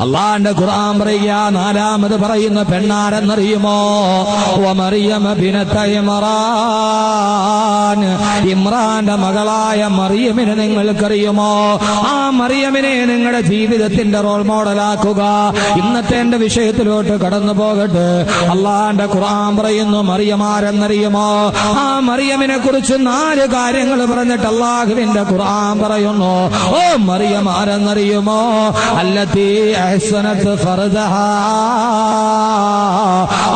അല്ലാഹുവിന്റെ ഖുർആൻ പറയുക നാലാമത് പറയുന്ന പെണ്ണാരെന്നറിയുമോ? വമറിയമ ബിനത ഇമ്രാൻ, ഇമ്രാന്റെ മകളായ മറിയമിനെ നിങ്ങൾക്കറിയുമോ? ആ മറിയമിനെ നിങ്ങളുടെ ജീവിതത്തിന്റെ റോൾ മോഡലാക്കുക. ഇന്നത്തെ എന്റെ വിഷയത്തിലോട്ട് കടന്നു പോകട്ടെ. അല്ലാഹുവിന്റെ ഖുർആൻ പറയുന്നു മറിയമാരെന്നറിയുമോ? ആ മറിയമിനെ കുറിച്ച് 4 കാര്യങ്ങൾ പറഞ്ഞിട്ട് അല്ലാഹുവിന്റെ ഖുർആൻ പറയുന്നു ഓ മറിയമാരെന്നറിയുമോ? അല്ലത്തി അഹ്സനത് ഫർദഹാ,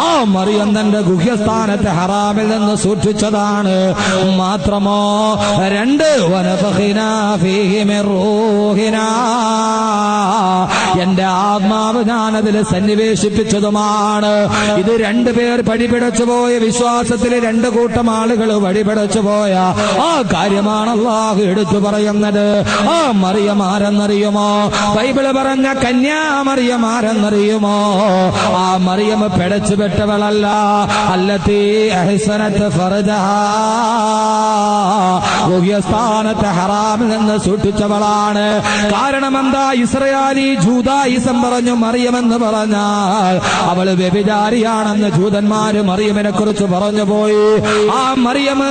ആ മറിയം തന്റെ ഗുഹ്യസ്ഥാനത്തെ ഹറാമിൽ നിന്ന് സൂക്ഷിച്ചതാണ്. മാത്രമോ 2 വനഫഖിനാ ഫീഹി മിർ റൂഹിനാ, എന്റെ ആത്മാവ് ഞാനതിൽ സന്നിവേശിപ്പിച്ചതുമാണ്. ഇത് 2 പേർ പടിപിടച്ചു പോയ വിശ്വാസത്തിൽ 2 കൂട്ടം ആളുകൾ വഴിപിടച്ചു പോയ ആ കാര്യമാണ് അല്ലാഹു എടുത്തു പറയുന്നത്. ആ മറിയമാരെന്നറിയുമോ? ബൈബിള് പറഞ്ഞ കന്യാമറിയമാരെന്നറിയുമോ? ആ മറിയം പിടച്ചു പെട്ടവളല്ല. അല്ലത്തി അഹ്സനത് ഫർജഹാ, ഗുഹ്യസ്ഥാനത്തെ ഹറാമിൽ നിന്ന് സൂക്ഷിച്ചവളാണ്. കാരണം എന്താ? ഇസ്രായേലി ജൂദായിസം പറഞ്ഞു മറിയമെന്ന് പറഞ്ഞാൽ അവള് വ്യഭിചാരിയാണെന്ന് ജൂതന്മാര് മറിയമിനെ കുറിച്ച് പറഞ്ഞു പോയി. ആ മറിയം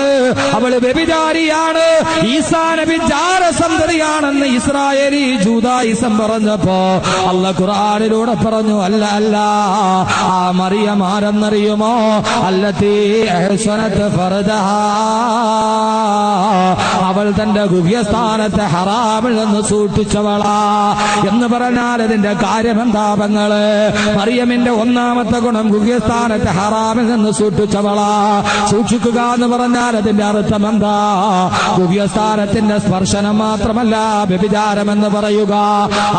അവള് വ്യഭിചാരിയാണ്, ഈസാ നബി ജാരസന്തതിയാണെന്ന് ഇസ്രായേലി ജൂദായിസം പറഞ്ഞപ്പോ അല്ലാഹു ഖുർആനിലൂടെ പറഞ്ഞു അല്ല അല്ല, ആ മറിയം ആരെന്നറിയുമോ? അല്ലത്തി അഹ്സനത് ഫർജഹാ, അവൾ തന്റെ ഗുഹ്യസ്ഥാനത്തെ ഹറാമിൽ നിന്ന് സൂക്ഷിച്ചവളാ. എന്ന് പറഞ്ഞാൽ അതിന്റെ കാര്യമെന്താപങ്ങള്? മറിയമിന്റെ 1ാമത്തെ ഗുണം ഗുഹ്യസ്ഥാനത്തെ ഹറാമിൽ നിന്ന് സൂക്ഷിച്ചവളാ. സൂക്ഷിക്കുക എന്ന് പറഞ്ഞാൽ അതിന്റെ അർത്ഥം എന്താ? ഗുഹ്യസ്ഥാനത്തിന്റെ സ്പർശനം മാത്രമല്ല വ്യഭിചാരമെന്ന് പറയുക.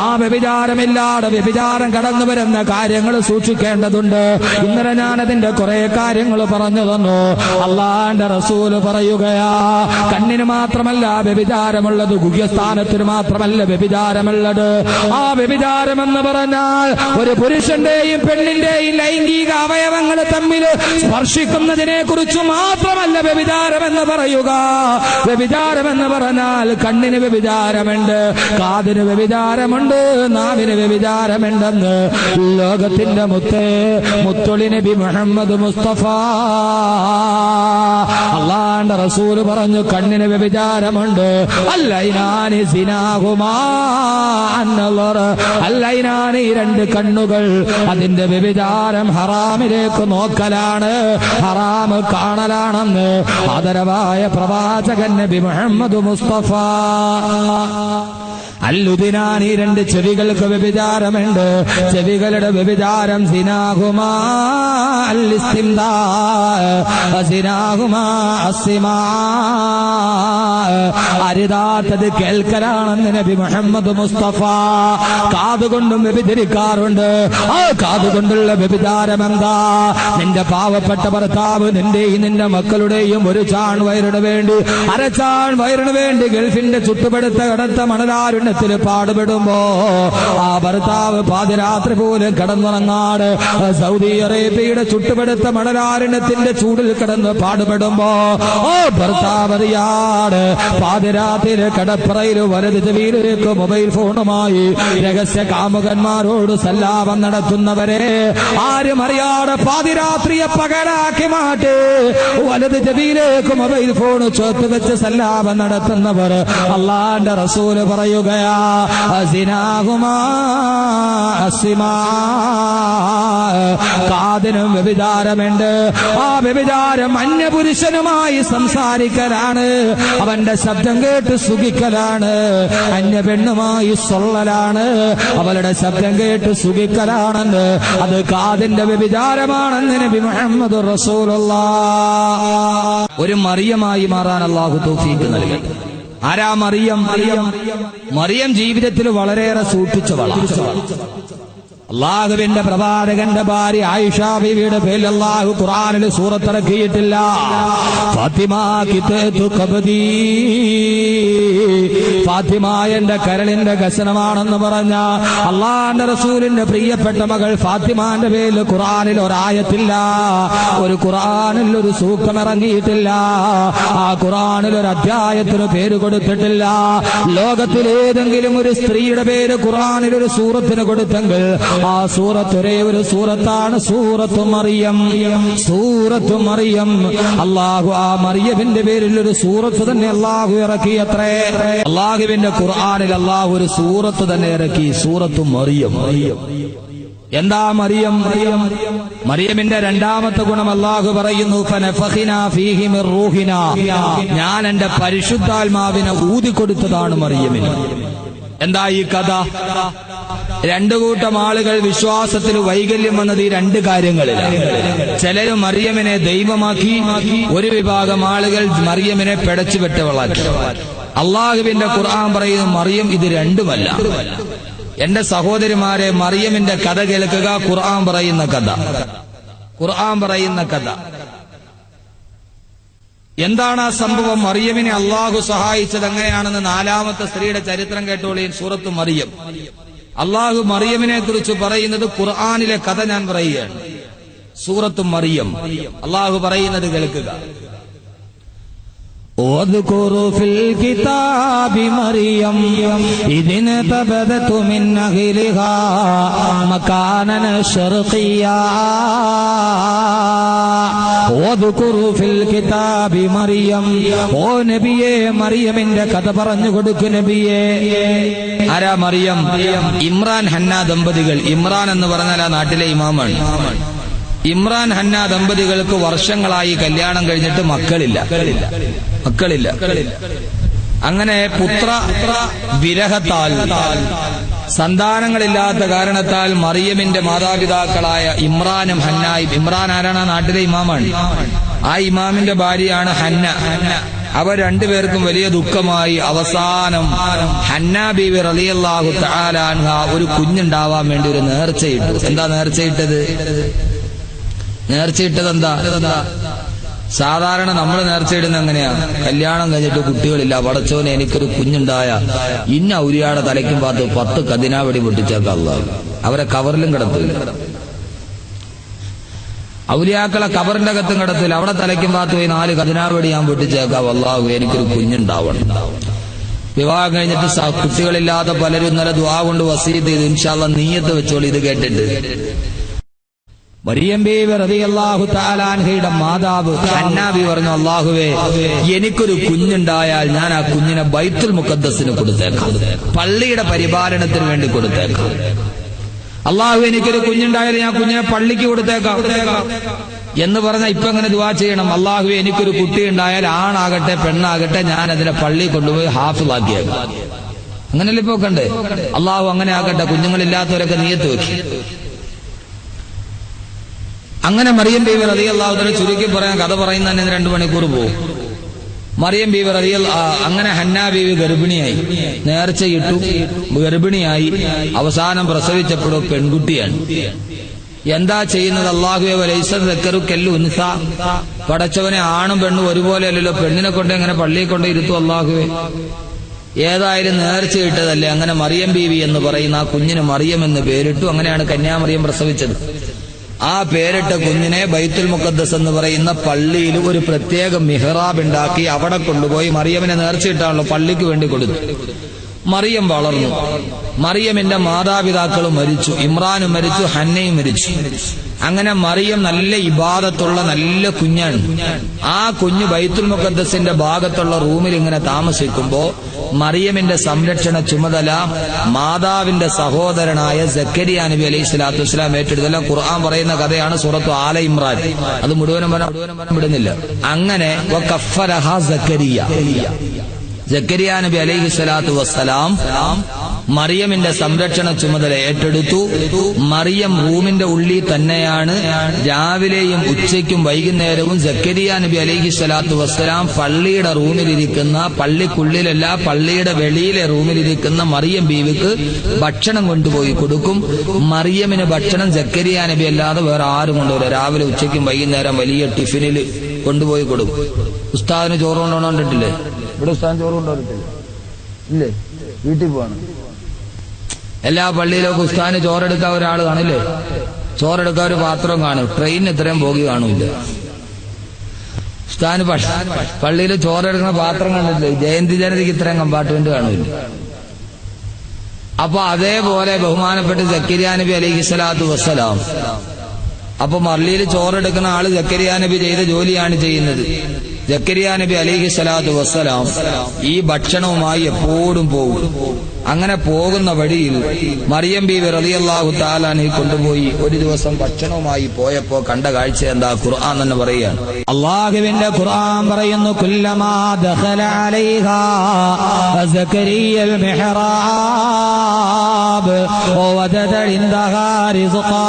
ആ വ്യഭിചാരമില്ലാതെ വ്യഭിചാരം കടന്നു വരുന്ന കാര്യങ്ങൾ സൂക്ഷിക്കേണ്ടതുണ്ട്. ഇന്നലെ ഞാൻ അതിന്റെ കുറെ കാര്യങ്ങൾ പറഞ്ഞു തന്നു. അല്ലാഹുവിന്റെ റസൂല് പറയുകയാ, കണ്ണിന് മാത്രമല്ല വ്യഭിചാരമുള്ളത്, ഗുഹ്യസ്ഥാനത്തിന് മാത്രമല്ല വ്യഭിചാരമുള്ളത്. ആ വ്യഭിചാരമെന്ന് പറഞ്ഞാൽ ഒരു പുരുഷന്റെയും പെണ്ണിന്റെയും ലൈംഗിക അവയവങ്ങൾ തമ്മിൽ സ്പർശിക്കുന്നതിനെ കുറിച്ച് മാത്രമല്ല വ്യഭിചാരമെന്ന് പറയുക. വ്യഭിചാരമെന്ന് പറഞ്ഞാൽ കണ്ണിന് വ്യഭിചാരമുണ്ട്, കാതിന് വ്യഭിചാരമുണ്ട്, നാവിന് വ്യഭിചാരമുണ്ടെന്ന് ലോകത്തിന്റെ മുത്തൊളി നബി മുഹമ്മദ് മുസ്തഫ അല്ലാഹുവിന്റെ റസൂല് പറഞ്ഞു കണ്ണിന് വ്യഭിചാരമുണ്ട്. അല്ലൈനാനി സിനാഹുമാ അന്നളർ, അല്ലൈനാനി 2 കണ്ണുകൾ, അതിന്റെ വ്യഭിചാരം ഹറാമിലേക്ക് നോക്കലാണ്, ഹറാം കാണലാണെന്ന് ആദരവായ പ്രവാചകൻ നബി മുഹമ്മദ് മുസ്തഫ. അല്ലുദിനാനി 2 ചെവികൾക്ക് വ്യഭിചാരമുണ്ട്, ചെവികളുടെ വ്യഭിചാരം സിനാഹുമാ അല്ലിസ്തിംദാ, സിനാഹുമാ അസ്സിമാ, അരുതാത്തത് കേൾക്കലാണെന്ന് നബി മുഹമ്മദ് മുസ്തഫ. കാതുകൊണ്ടും വ്യഭിചരിക്കാറുണ്ട്. ആ കാതുകൊണ്ടുള്ള വ്യഭിചാരം എന്താ? നിന്റെ പാവപ്പെട്ട ഭർത്താവ് നിന്റെയും നിന്റെ മക്കളുടെയും ഒരു ചാൺ വയറിന് വേണ്ടി, അരച്ചാൺ വയറിന് വേണ്ടി ഗൾഫിന്റെ ചുട്ടുപെടുത്ത കടത്ത മണലാരുണ്യത്തിൽ പാടുപെടുമ്പോ ആ ഭർത്താവ് പാതിരാത്രി പോലും കിടന്നുറങ്ങാട് സൗദി അറേബ്യയുടെ ചുട്ടുപെടുത്ത മണലാരുണ്യത്തിന്റെ ചൂടിൽ കിടന്ന് പാടുപെടുമ്പോ ഓ ഭർത്താവ് അറിയാട് പാതിരാത്രി കടപ്പറയിൽ വലത് ചെവിയിലേക്ക് മൊബൈൽ ഫോണുമായി രഹസ്യ കാമുകന്മാരോട് സല്ലാപം നടത്തുന്നവരെ ആരും അറിയാതെ പാതിരാത്രിയെ പകലാക്കി മാറ്റി വലത് ചെവിയിലേക്ക് മൊബൈൽ ഫോൺ ചേർത്ത് വെച്ച് സല്ലാപം നടത്തുന്നവർ അല്ലാഹുവിന്റെ റസൂല് പറയുകയാ അസിനാഹുമാ അസ്സിമാ, കാതിനും വ്യഭിചാരമുണ്ട്. ആ വ്യഭിചാരം അന്യപുരുഷനുമായി സംസാരിക്കലാണ്, അവന്റെ ശബ്ദം കേട്ട് സുഖിക്കലാണ്. അന്യ പെണ്ണുമായി സൊള്ളലാണ്, അവളുടെ ശബ്ദം കേട്ട് സുഖിക്കലാണെന്ന് അത് കാതിന്റെ വ്യഭിചാരമാണെന്ന് നബി മുഹമ്മദ് റസൂലുള്ളാഹ്. ഒരു മറിയമായി മാറാൻ അല്ലാഹു തൗഫീഖ് നൽകട്ടെ. ആരാ മറിയം? മറിയം ജീവിതത്തിൽ വളരെയേറെ സൂക്ഷിച്ചവളാണ്. അല്ലാഹുവിന്റെ പ്രവാചകന്റെ ഭാര്യ ആയിഷ ബീവിയുടെ പേരിൽ അല്ലാഹു ഖുർആനിൽ സൂറത്ത് ഇറക്കിയിട്ടില്ല. ഫാത്തിമ കിതതു ഖബദി ഫാത്തിമ എന്റെ കരളിന്റെ കസനമാണെന്ന് പറഞ്ഞ അള്ളാന്റെ റസൂലിന്റെ പ്രിയപ്പെട്ട മകൾ ഫാത്തിമാന്റെ പേരിൽ ഖുർആനിൽ ഒരായത്തില്ല, ഒരു ഖുർആനിൽ ഒരു സൂക്തം ഇറങ്ങിയിട്ടില്ല, ആ ഖുർആനിൽ ഒരു അധ്യായത്തിന് പേര് കൊടുത്തിട്ടില്ല. ലോകത്തിലേതെങ്കിലും ഒരു സ്ത്രീയുടെ പേര് ഖുർആനിൽ ഒരു സൂറത്തിന് കൊടുത്തെങ്കിൽ ആ സൂറത്ത് ഒരേ ഒരു സൂറത്താണ്, സൂറത്തു മറിയം. സൂറത്തു മറിയം. അള്ളാഹു ആ മറിയമിന്റെ പേരിൽ ഒരു സൂറത്ത് തന്നെ അള്ളാഹു ഇറക്കിയത്രേ. അള്ളാഹുവിന്റെ ഖുർആനിൽ അള്ളാഹു ഒരു സൂറത്ത് തന്നെ ഇറക്കി, സൂറത്തു മറിയം. എന്താ മറിയം? മറിയമിന്റെ രണ്ടാമത്തെ ഗുണം അള്ളാഹു പറയുന്നു, ഫനഫഖിനാ ഫീഹി മിർ റൂഹിനാ, ഞാൻ എന്റെ പരിശുദ്ധാത്മാവിനെ ഊതിക്കൊടുത്തതാണ് മറിയമിന്. എന്താ ഈ കഥ? രണ്ടു കൂട്ടം ആളുകൾ വിശ്വാസത്തിൽ വൈകല്യം വന്നത് ഈ രണ്ട് കാര്യങ്ങളിലാണ്. ചിലര് മറിയമിനെ ദൈവമാക്കി, ഒരു വിഭാഗം ആളുകൾ മറിയമിനെ പിടച്ചുപെട്ടവളാക്കി. അള്ളാഹുവിന്റെ ഖുർആൻ പറയുന്നു മറിയം ഇത് രണ്ടുമല്ല. എന്റെ സഹോദരിമാരെ, മറിയമിന്റെ കഥ കേൾക്കുക. ഖുർആൻ പറയുന്ന കഥ, ഖുർആൻ പറയുന്ന കഥ എന്താണ്? ആ സംഭവം മറിയമിനെ അള്ളാഹു സഹായിച്ചത് എങ്ങനെയാണെന്ന് നാലാമത്തെ സ്ത്രീയുടെ ചരിത്രം കേട്ടോളീൻ. സൂറത്ത് മറിയം. അള്ളാഹു മറിയമിനെ കുറിച്ച് പറയുന്നത് ഖുർആനിലെ കഥ ഞാൻ പറയുകയാണ്. സൂറത്ത് മറിയം അള്ളാഹു പറയുന്നത് കേൾക്കുക. واذكر في الكتاب مريم إذ انتبذت من أهلها مكانا شرقيا. واذكر في الكتاب مريم. ഓ നബിയേ, മറിയമിന്റെ കഥ പറഞ്ഞു കൊടുക്കു നബിയേ. ആരാ മറിയം? ഇമ്രാൻ ഹന്ന ദമ്പതികൾ. ഇമ്രാൻ എന്ന് പറഞ്ഞാൽ ആ നാട്ടിലെ ഇമാമാണ്. ഇമ്രാൻ ഹന്ന ദമ്പതികൾക്ക് വർഷങ്ങളായി കല്യാണം കഴിഞ്ഞിട്ട് മക്കളില്ല. അങ്ങനെ പുത്ര വിരഹത്താൽ, സന്താനങ്ങളില്ലാത്ത കാരണത്താൽ മറിയമിന്റെ മാതാപിതാക്കളായ ഇമ്രാനും ഹന്നായും, ഇമ്രാൻ ആരാണ്? നാട്ടിലെ ഇമാമാണ്. ആ ഇമാമിന്റെ ഭാര്യയാണ് ഹന്ന. അവർ രണ്ടുപേർക്കും വലിയ ദുഃഖമായി. അവസാനം ഹന്നാ ബീവി റളിയല്ലാഹു തആല അൻഹ ഒരു കുഞ്ഞുണ്ടാവാൻ വേണ്ടി ഒരു നേർച്ചയിട്ടു. എന്താ നേർച്ചയിട്ടത്? എന്താ? സാധാരണ നമ്മൾ നേർച്ചയിടുന്ന എങ്ങനെയാ? കല്യാണം കഴിഞ്ഞിട്ട് കുട്ടികളില്ല, പടച്ചോനെ എനിക്കൊരു കുഞ്ഞുണ്ടായ ഇന്ന ഔലിയാടെ തലയ്ക്കും പാത്ത് 10 കതിനാവടി പൊട്ടിച്ചേക്കാം അല്ലാഹു. അവരെ കവറിലും കിടത്തില്ല. ഔലിയാക്കളെ കവറിന്റെ അകത്തും കിടത്തില്ല. അവിടെ തലയ്ക്കും പാത്ത് പോയി 4 കതിനാവടി ഞാൻ പൊട്ടിച്ചേക്കാം അല്ലാഹു, എനിക്കൊരു കുഞ്ഞുണ്ടാവണം. വിവാഹം കഴിഞ്ഞിട്ട് കുട്ടികളില്ലാത്ത പലരും ഇന്നലെ ദുആ കൊണ്ട് വസീയത്ത് ചെയ്തു. ഇൻഷാ അല്ലാഹ് നിയ്യത്ത് വെച്ചോളൂ ഇത് കേട്ടിട്ട്. മറിയം ബീവി റളിയല്ലാഹു തആല അൻഹയുടെ മാതാവ് ഹന്നാ ബീവി പറഞ്ഞു, അല്ലാഹുവേ എനിക്കൊരു കുഞ്ഞുണ്ടായാൽ ഞാൻ ആ കുഞ്ഞിനെ ബൈത്തുൽ മുഖദ്ദസിന് കൊടുത്തേക്കാം, പള്ളിയുടെ പരിപാലനത്തിന് വേണ്ടി കൊടുത്തേക്കാം. അല്ലാഹു എനിക്കൊരു കുഞ്ഞുണ്ടായാൽ ഞാൻ കുഞ്ഞിനെ പള്ളിക്ക് കൊടുത്തേക്കാം എന്ന് പറഞ്ഞാൽ ഇപ്പൊ എങ്ങനെ ദുആ ചെയ്യണം? അല്ലാഹുവേ എനിക്കൊരു കുട്ടി ഉണ്ടായാൽ ആണാകട്ടെ പെണ്ണാകട്ടെ ഞാൻ അതിനെ പള്ളി കൊണ്ടുപോയി ഹാഫിളാക്കിയേക്കാം. അങ്ങനെയല്ലേ ഇപ്പൊ കണ്ടേ? അല്ലാഹു അങ്ങനെ ആകട്ടെ. കുഞ്ഞുങ്ങളില്ലാത്തവരൊക്കെ നിയ്യത്ത് വെക്കും. അങ്ങനെ മറിയം ബീവി റളിയല്ലാഹു തആല, ചുരുക്കി പറയാൻ കഥ പറയുന്ന തന്നെ 2 മണിക്കൂർ പോകും. മറിയം ബീവി അങ്ങനെ ഹന്നാ ബീവി ഗർഭിണിയായി, നേർച്ചയിട്ടു, ഗർഭിണിയായി. അവസാനം പ്രസവിച്ചപ്പോഴോ പെൺകുട്ടിയാണ്. എന്താ ചെയ്യുന്നത്? അല്ലാഹുവേ വലൈസ ദക്കറു കൽ ഉൻസ, പടച്ചവനെ ആണും പെണ്ണും ഒരുപോലെ അല്ലല്ലോ, പെണ്ണിനെ കൊണ്ട് എങ്ങനെ പള്ളിയിൽ കൊണ്ട് ഇരുത്തു അല്ലാഹുവേ? ഏതായാലും നേർച്ചയിട്ടതല്ലേ. അങ്ങനെ മറിയം ബീവി എന്ന് പറയുന്ന ആ കുഞ്ഞിന് മറിയം എന്ന് പേരിട്ടു. അങ്ങനെയാണ് കന്യാമറിയം പ്രസവിച്ചത്. ആ പേരിട്ട കുഞ്ഞിനെ ബൈത്തുൽ മുഖദ്ദസ് എന്ന് പറയുന്ന പള്ളിയിൽ ഒരു പ്രത്യേക മിഹ്റാബ് ഉണ്ടാക്കി അവിടെ കൊണ്ടുപോയി മറിയമിനെ നേർച്ചയിട്ടാണല്ലോ പള്ളിക്ക് വേണ്ടി കൊടുത്തു. മറിയം വളർന്നു. മറിയമിന്റെ മാതാപിതാക്കളും മരിച്ചു. ഇമ്രാനും മരിച്ചു, ഹന്നയും മരിച്ചു. അങ്ങനെ മറിയം നല്ല ഇബാദത്തുള്ള നല്ല കുഞ്ഞാണ്. ആ കുഞ്ഞ് ബൈത്തുൽ മുഖദ്ദസിന്റെ ഭാഗത്തുള്ള റൂമിൽ ഇങ്ങനെ താമസിക്കുമ്പോ മറിയമിന്റെ സംരക്ഷണ ചുമതല മാതാവിന്റെ സഹോദരനായ സക്കരിയ നബി അലൈഹി സ്വലാത്തു വസ്സലാം ഏറ്റെടുത്തെല്ലാം ഖുർആൻ പറയുന്ന കഥയാണ് സൂറത്തു ആല ഇമ്രാൻ. അത് മുഴുവനും വിടുന്നില്ല. അങ്ങനെ വകഫറഹ സക്കരിയ നബി അലൈഹി സ്വലാത്തു വസ്സലാം മറിയമിന്റെ സംരക്ഷണ ചുമതല ഏറ്റെടുത്തു. മറിയം റൂമിന്റെ ഉള്ളിൽ തന്നെയാണ്. രാവിലെയും ഉച്ചയ്ക്കും വൈകുന്നേരവും സക്കരിയ നബി അലൈഹി സ്വലാത്തു വസ്സലാം പള്ളിയുടെ റൂമിലിരിക്കുന്ന, പള്ളിക്കുള്ളിലല്ല പള്ളിയുടെ വെളിയിലെ റൂമിലിരിക്കുന്ന മറിയം ബീവിക്ക് ഭക്ഷണം കൊണ്ടുപോയി കൊടുക്കും. മറിയമിന് ഭക്ഷണം സക്കരിയ നബി അല്ലാതെ വേറെ ആരും കൊണ്ടുവരില്ല. രാവിലെ ഉച്ചയ്ക്കും വൈകുന്നേരം വലിയ ടിഫിനിൽ കൊണ്ടുപോയി കൊടുക്കും. ഉസ്താദിന് ചോറ് കൊണ്ടുവന്നിട്ടില്ലേ? ഇവിടെ ഉസ്താദിന് ചോറ് കൊണ്ടുവന്നിട്ടില്ല. ഇല്ലേ? വീട്ടിൽ പോവാണ്. എല്ലാ പള്ളിയിലൊക്കെ ഉസ്താദിന് ചോറെടുക്കാൻ ഒരാൾ കാണില്ലേ? ചോറെടുക്കാൻ ഒരു പാത്രം കാണും. ട്രെയിനിന് ഇത്രയും പോകി കാണൂല്ല. ഉസ്താദിന് പള്ളിയിൽ ചോറെടുക്കുന്ന പാത്രം കണ്ടില്ലേ? ജയന്തി ജനതയ്ക്ക് ഇത്രയും കമ്പാർട്ട്മെന്റ് കാണൂല്ല. അപ്പൊ അതേപോലെ ബഹുമാനപ്പെട്ട സക്കരിയ നബി അലൈഹിസ്സലാത്തു വസ്സലാം, അപ്പൊ പള്ളിയിൽ ചോറെടുക്കുന്ന ആള് സക്കരിയ നബി ചെയ്ത ജോലിയാണ് ചെയ്യുന്നത്. സക്കരിയ നബി അലൈഹിസ്സലാത്തു വസ്സലാം ഈ ഭക്ഷണവുമായി എപ്പോഴും പോകും. അങ്ങനെ പോകുന്ന വഴിയിൽ മറിയം ബീവി റളിയല്ലാഹു തആല അൻഹ കൊണ്ടുപോയി ഒരു ദിവസം ഭക്ഷണവുമായി പോയപ്പോ കണ്ട കാഴ്ച എന്താ? ഖുർആൻ തന്നെ പറയുകയാണ്. അല്ലാഹുവിന്റെ ഖുർആൻ പറയുന്നു, കുല്ലമാ ദഖല അലൈഹാ സക്കരിയൽ മിഹ്റാബ് വവജദ ഇൻദഹാ റിസ്ഖാ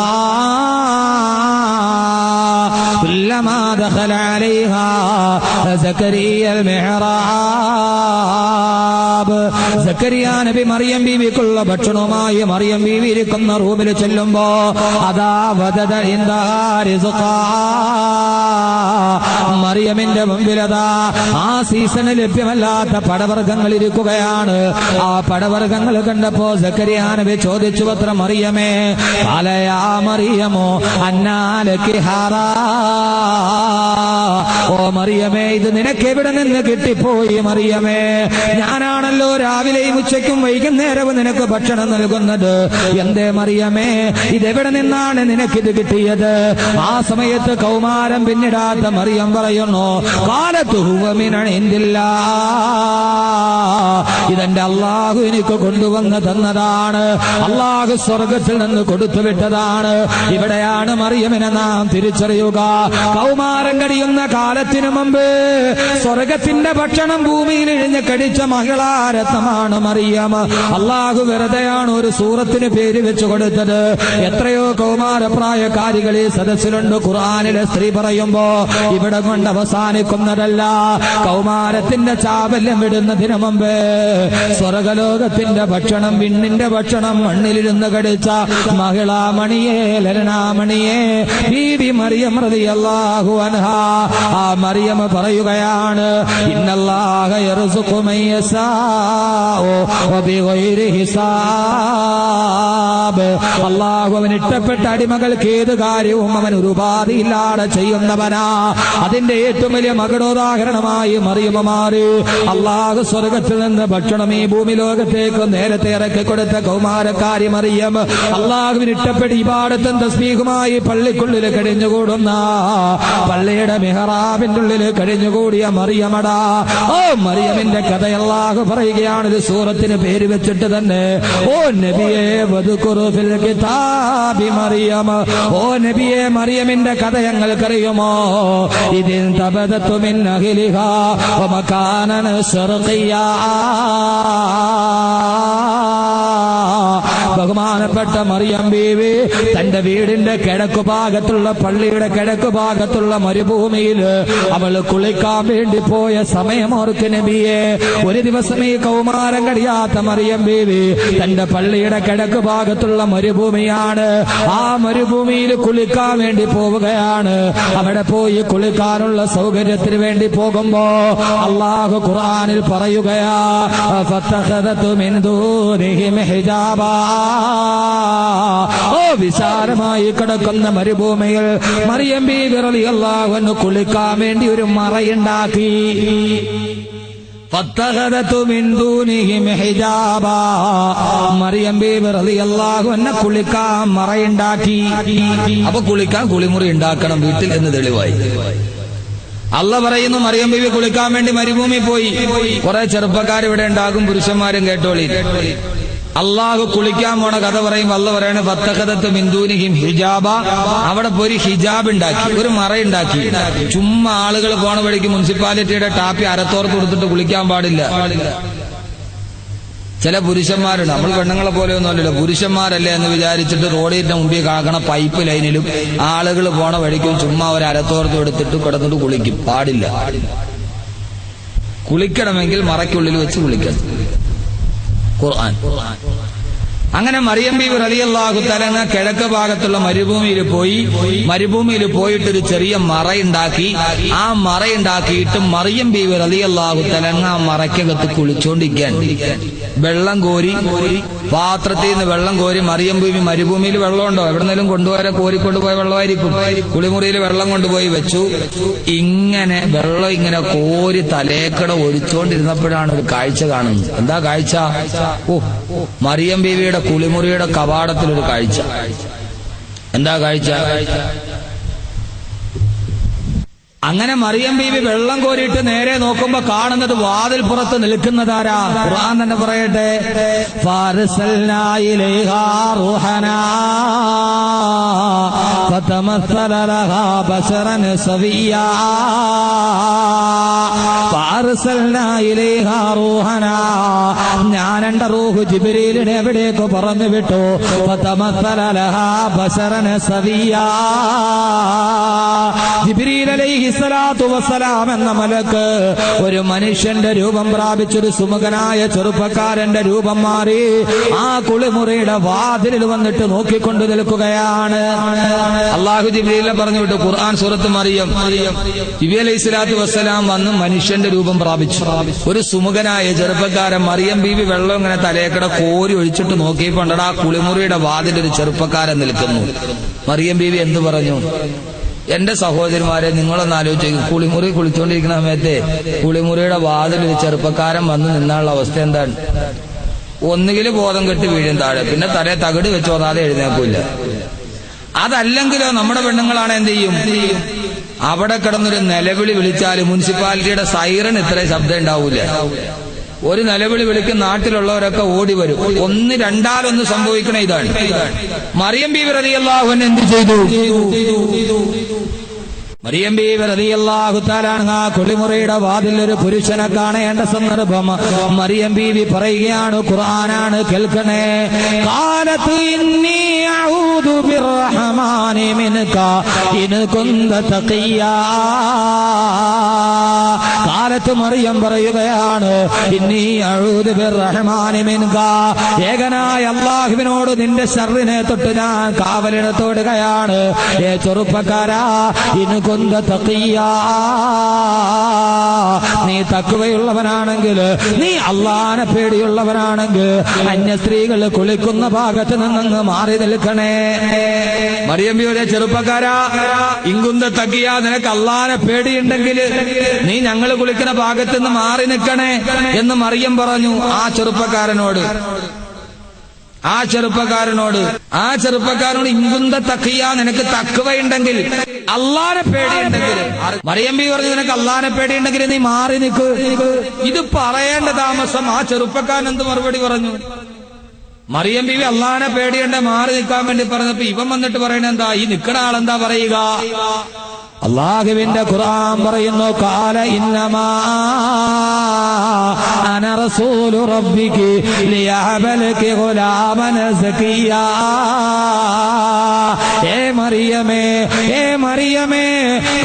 കുല്ലമാ ദഖല അലൈഹാ സക്കരിയൽ മിഹ്റാബ്. സക്കരിയ നബി മറിയം ബീവിക്കുള്ള ഭക്ഷണവുമായി മറിയം ബീവി ഇരിക്കുന്ന റൂമിൽ ചെല്ലുമ്പോ അതാ വദദ ഇൻദഹാ റിസ്ഖാ, മറിയമിന്റെ മുമ്പിലതാ ആ സീസണിൽ ലഭ്യമല്ലാത്ത പടവർഗ്ഗങ്ങൾ ഇരിക്കുകയാണ്. ആ പടവർഗ്ഗങ്ങൾ കണ്ടപ്പോ സക്കരിയ നബി ചോദിച്ചു, അത്ര മറിയമേ, ഖാലയാ മറിയമോ അന്നാ ലകി ഹാറാ, ഓ മറിയമേ, ഇത് നിനക്ക് എവിടെ നിന്ന് കിട്ടിപ്പോയി? മറിയമേ, ഞാനാണല്ലോ രാവിലെയും ഉച്ചയ്ക്കും വൈകുന്നേരവും നിനക്ക് ഭക്ഷണം നൽകുന്നത്. എന്തേ മറിയമേ, ഇതെവിടെ നിന്നാണ് നിനക്കിത് കിട്ടിയത്? ആ സമയത്ത് കൗമാരം പിന്നിടാത്ത മറിയം പറയുന്നു, ഖാലതു ഹുവ മിൻ ഇൻദില്ലാഹ്, ഇതെന്റെ അള്ളാഹു എനിക്ക് കൊണ്ടുവന്ന് തന്നതാണ്. അള്ളാഹു സ്വർഗത്തിൽ നിന്ന് കൊടുത്തുവിട്ടതാണ്. ഇവിടെയാണ് മറിയമിനെ നാം തിരിച്ചറിയുക. കൗമാരം കഴിയുന്ന കാലത്തിനു മുമ്പ് സ്വർഗത്തിന്റെ ഭക്ഷണം ഭൂമിയിൽ ഇഴിഞ്ഞ് കടിച്ച മഹിളാരത്നമാണ് മറിയം. അള്ളാഹു വെറുതെയാണ് ഒരു സൂറത്തിന് പേര് വെച്ചു കൊടുത്തത്. എത്രയോ കൗമാരപ്രായക്കാരികൾ ഈ സദസ്സിലുണ്ട്. ഖുർആനിലെ സ്ത്രീ പറയുമ്പോ ഇവിടെ കൊണ്ട് അവസാനിക്കുന്നതല്ല. കൗമാരത്തിന്റെ ചാബല്യം വിടുന്നതിന് മുമ്പ് സ്വർഗലോകത്തിന്റെ ഭക്ഷണം, വിണ്ണിന്റെ ഭക്ഷണം മണ്ണിലിരുന്ന് കടിച്ച മഹിളാമണിയെ, ലലനാമണിയെ ബീബി മറിയം റളിയല്ലാഹു അൻഹാ. ആ മറിയം പറയുകയാണ്, ഇന്നല്ലാഹ യർസുഖു മൻ യശാഉ വബിഗൈരി ഹിസാബ്. അല്ലാഹു അവൻ ഇഷ്ടപ്പെട്ട അടിമകൾക്ക് ഏത് കാര്യവും അവൻ ഒരു ഉപാധിയില്ലാതെ ചെയ്യുന്നവനാ. അതിന്റെ ഏറ്റവും വലിയ മകടോദാഹരണമായി മറിയം മാറി. അല്ലാഹു സ്വർഗത്തിൽ നിന്ന് ഭക്ഷണം ഈ ഭൂമി ലോകത്തേക്ക് നേരത്തെ ഇറക്കി കൊടുത്ത കൗമാരക്കാരി മറിയം, അല്ലാഹുവിന് ഇഷ്ടപ്പെട്ട ഇബാദത്തും തസ്ബീഹുമായി പള്ളിക്കുള്ളിൽ കഴിഞ്ഞുകൂടുന്ന, പള്ളിയുടെ മിഹ്റാബിന്റെ ഉള്ളിൽ കഴിഞ്ഞുകൂടിയ മറിയമടാ. ഓ മറിയമിന്റെ കഥ അല്ലാഹു പറയുകയാണ് ഒരു സൂറത്തിന് പേര് വെച്ചിട്ട് തന്നെ. ഓ നബിയേ വദ്കുറു ഫിൽ കിതാബി മറിയം, ഓ നബിയേ മറിയമിന്റെ കഥ ഞങ്ങൾക്കറിയുമോ? ഇതിൻ തബദതു മിൻ അഹ്ലിഹാ വമകാനൻ ശർഖിയാ. ബഹുമാനപ്പെട്ട മറിയം ബീവി തന്റെ വീടിന്റെ കിഴക്കു ഭാഗത്തുള്ള, പള്ളിയുടെ കിഴക്കു ഭാഗത്തുള്ള മരുഭൂമിയിൽ അവൾ കുളിക്കാൻ വേണ്ടി പോയ സമയം ഓർക്ക് നബിയെ. ഒരു ദിവസം ഈ കൗമാരം കഴിയാത്ത മറിയം ബീവി തന്റെ പള്ളിയുടെ കിഴക്കു ഭാഗത്തുള്ള മരുഭൂമിയാണ്. ആ മരുഭൂമിയിൽ കുളിക്കാൻ വേണ്ടി പോവുകയാണ്. അവിടെ പോയി കുളിക്കാനുള്ള സൗകര്യത്തിന് വേണ്ടി പോകുമ്പോ അല്ലാഹു ഖുർആനിൽ പറയുകയാ, ഫത്തഖദതു മിൻ ദൂനിഹിം ഹിജാബാ. ഓ വിശാലമായി കിടക്കുന്ന മരുഭൂമിയിൽ മറിയം ബീവി റളിയല്ലാഹു അൻഹ കുളിക്കാൻ വേണ്ടി ഒരു മറയുണ്ടാക്കി. ഫത്തഖദതു മിൻ ദൂനിഹിം ഹിജാബാ. മറിയം ബീവി റളിയല്ലാഹു അൻഹ കുളിക്കാൻ മറയുണ്ടാക്കി. അപ്പൊ കുളിക്കാൻ കുളിമുറി ഉണ്ടാക്കണം വീട്ടിൽ എന്ന് തെളിവായി. അള്ള പറയുന്നു, മറിയം ബീവി കുളിക്കാൻ വേണ്ടി മരുഭൂമി പോയി. കുറെ ചെറുപ്പക്കാർ ഇവിടെ ഉണ്ടാകും, പുരുഷന്മാരും കേട്ടോളി. അള്ളാഹു കുളിക്കാൻ പോണ കഥ പറയുമ്പോ അള്ള പറയണ ഫത്തഖദതു മിൻ ദൂനിഹിം ഹിജാബ. അവിടെ പോയി ഒരു ഹിജാബ് ഉണ്ടാക്കി, ഒരു മറയുണ്ടാക്കി. ചുമ്മാ ആളുകൾ പോണ വഴിക്ക് മുനിസിപ്പാലിറ്റിയുടെ ടാപ്പി അരത്തോർത്ത് കൊടുത്തിട്ട് കുളിക്കാൻ പാടില്ല. ചില പുരുഷന്മാരുണ്ട്, നമ്മൾ പെണ്ണുങ്ങളെ പോലെ ഒന്നുമല്ലല്ലോ, പുരുഷന്മാരല്ലേ എന്ന് വിചാരിച്ചിട്ട് റോഡിന്റെ മുമ്പിൽ കാക്കണ പൈപ്പ് ലൈനിലും ആളുകൾ പോണ വഴിക്കും ചുമ്മാ ഒരു അരത്തോർത്ത് എടുത്തിട്ട് കിടന്നിട്ട് കുളിക്കും. പാടില്ല. കുളിക്കണമെങ്കിൽ മറയ്ക്കുള്ളിൽ വെച്ച് കുളിക്കണം. ഖുർആൻ അങ്ങനെ മറിയം ബീവി റളിയല്ലാഹു തആല കിഴക്ക് ഭാഗത്തുള്ള മരുഭൂമിയിൽ പോയിട്ടൊരു ചെറിയ മറയുണ്ടാക്കി. ആ മറയുണ്ടാക്കിയിട്ട് മറിയം ബീവി റളിയല്ലാഹു തആല ആ മറയ്ക്കകത്ത് കുളിച്ചോണ്ടിരിക്കാൻ. വെള്ളം കോരി, പാത്രത്തിൽ നിന്ന് വെള്ളം കോരി. മറിയം ബീവി മരുഭൂമിയിൽ വെള്ളമുണ്ടോ? എവിടെന്നെങ്കിലും കൊണ്ടുപോയാൽ കോരിക്കൊണ്ടുപോയ വെള്ളമായിരിക്കും. കുളിമുറിയിൽ വെള്ളം കൊണ്ടുപോയി വെച്ചു. ഇങ്ങനെ വെള്ളം ഇങ്ങനെ കോരി തലേക്കട ഒഴിച്ചോണ്ടിരുന്നപ്പോഴാണ് ഒരു കാഴ്ച കാണുന്നത്. എന്താ കാഴ്ച? മറിയം ബീവിയുടെ കുളിമുറിയുടെ കവാടത്തിലൊരു കാഴ്ച. എന്താ കാഴ്ച? അങ്ങനെ മറിയം ബീവി വെള്ളം കോരിയിട്ട് നേരെ നോക്കുമ്പോ കാണുന്നത് വാതിൽ പുറത്ത് നിൽക്കുന്നതാരാ? ഖുർആൻ തന്നെ പറയട്ടെ, ഫാർസൽനാ ഇലൈഹാ റൂഹനാ ഫതമസ്സല ലഹാ ബശറൻ സവിയ്യാ ഫാർസൽനാ ഇലൈഹാ റൂഹനാ, ഞാൻ എന്റെ റൂഹ് ജിബ്രീലിനെ എവിടേക്ക് പറഞ്ഞു വിട്ടു. ഫതമസ്സല ലഹാ ബശറൻ സവിയ്യാ, ജിബ്രീൽ അലൈഹി സ്വലാത്തു വസ്സലാം എന്ന മലക്ക് ഒരു മനുഷ്യന്റെ രൂപം പ്രാപിച്ചൊരു സുമുഖനായ ചെറുപ്പക്കാരന്റെ രൂപം മാറി ആ കുളിമുറിയുടെ വാതിലിൽ വന്നിട്ട് നോക്കിക്കൊണ്ട് നിൽക്കുകയാണ്. അള്ളാഹു ജിബ്രീലിനെ പറഞ്ഞു വിട്ടു. ഖുർആൻ സൂറത്ത് മറിയം, നബി അലൈഹി സ്വലാത്തു വസ്സലാം വന്ന് മനുഷ്യന്റെ രൂപം പ്രാപിച്ചു. ഒരു സുമുഖനായ ചെറുപ്പക്കാരൻ. മറിയം ബീവി വെള്ളം ഇങ്ങനെ തലേക്കട കോരി ഒഴിച്ചിട്ട് നോക്കിയപ്പോണ്ടടാ കുളിമുറിയുടെ വാതിൽ ഒരു ചെറുപ്പക്കാരൻ നിൽക്കുന്നു. മറിയം ബീവി എന്തു പറഞ്ഞു? എന്റെ സഹോദരിമാരെ, നിങ്ങളൊന്ന് ആലോചിച്ചു, കുളിമുറി കുളിച്ചുകൊണ്ടിരിക്കുന്ന സമയത്ത് കുളിമുറിയുടെ വാതിൽ ഒരു ചെറുപ്പക്കാരൻ വന്ന് നിന്നുള്ള അവസ്ഥ എന്താണ്? ഒന്നുകിൽ ബോധം കെട്ട് വീഴും താഴെ, പിന്നെ തലേ തകിട് വെച്ചോന്നാതെ എഴുന്നേക്കില്ല. അതല്ലെങ്കിലോ നമ്മുടെ പെണ്ണുങ്ങളാണ് എന്ത് ചെയ്യും? അവിടെ കിടന്നൊരു നിലവിളി വിളിച്ചാൽ മുനിസിപ്പാലിറ്റിയുടെ സൈറൻ ഇത്രയും ശബ്ദം ഉണ്ടാവൂല. ഒരു നിലവിളി വിളിക്കും, നാട്ടിലുള്ളവരൊക്കെ ഓടി വരും. ഒന്ന് രണ്ടാലൊന്ന് സംഭവിക്കണ ഇതാണ്. മറിയം ബീവി റളിയല്ലാഹു അൻഹ എന്ത് ചെയ്തു? മറിയം ബീവി റളിയല്ലാഹു തആല ആ കുളിമുറിയുടെ വാതിൽ ഒരു പുരുഷനെ കാണേണ്ട സന്ദർഭം മറിയം ബീവി പറയുകയാണ്. ഖുർആനാണ്, കേൾക്കണേ. ഖാലത്ത് ഇന്നി അഊദു ബിർറഹ്മാനി മിൻക ഇൻ കുന്ത തഖിയാ. കാലത്ത് മറിയം പറയുകയാണ്, ഇന്നി അഊദു ബിർറഹ്മാനി മിൻക, ഏകനായ അല്ലാഹുവിനോട് നിന്റെ ശർറിനെ തൊട്ട് ഞാൻ കാവലിടത്തോടുകയാണ്. ഏ ചെറുപ്പക്കാരാ, ഇൻ കുന്ത തഖിയാ, നീ തഖ്വയുള്ളവനാണെങ്കിൽ, നീ അല്ലാഹുവിനെ പേടിയുള്ളവനാണെങ്കിൽ അന്യ സ്ത്രീകൾ കുളിക്കുന്ന ഭാഗത്ത് നിന്നങ്ങ് മാറി നിൽക്കണേ. മറിയം ബീവിയുടെ ചെറുപ്പക്കാരാ, ഇൻകുന്ത തഖിയാ, നിനക്ക് അല്ലാഹുവിനെ പേടിയുണ്ടെങ്കിൽ നീ ഞങ്ങൾ കുളിക്കുന്ന ഭാഗത്ത് നിന്ന് മാറി നിൽക്കണേ എന്ന് മറിയം പറഞ്ഞു ആ ചെറുപ്പക്കാരനോട്. ഇൻകുന്ത തഖിയാ, നിനക്ക് തഖ്വയുണ്ടെങ്കിൽ, അല്ലാഹുവിനെ പേടിയുണ്ടെങ്കിൽ. മറിയം ബീവി പറഞ്ഞു, നിനക്ക് അല്ലാഹുവിനെ പേടിയുണ്ടെങ്കിൽ നീ മാറി നിൽക്ക്. ഇത് പറയേണ്ട താമസം ആ ചെറുപ്പക്കാരൻ എന്ത് മറുപടി പറഞ്ഞു? മറിയം ബീവി അല്ലാഹുവിനെ പേടിയുണ്ടെ മാറി നിൽക്കാൻ വേണ്ടി പറഞ്ഞപ്പോ ഇവൻ വന്നിട്ട് പറയണ എന്താ? ഈ നിൽക്കണ ആളെന്താ പറയുക? അല്ലാഹുവിന്റെ ഖുർആൻ പറയുന്നു, ഖാല ഇന്നമാ അന റസൂലു റബ്ബികി ലിയഹബലകി ഗുലാമൻ സകിയാ. ഏ മറിയമേ,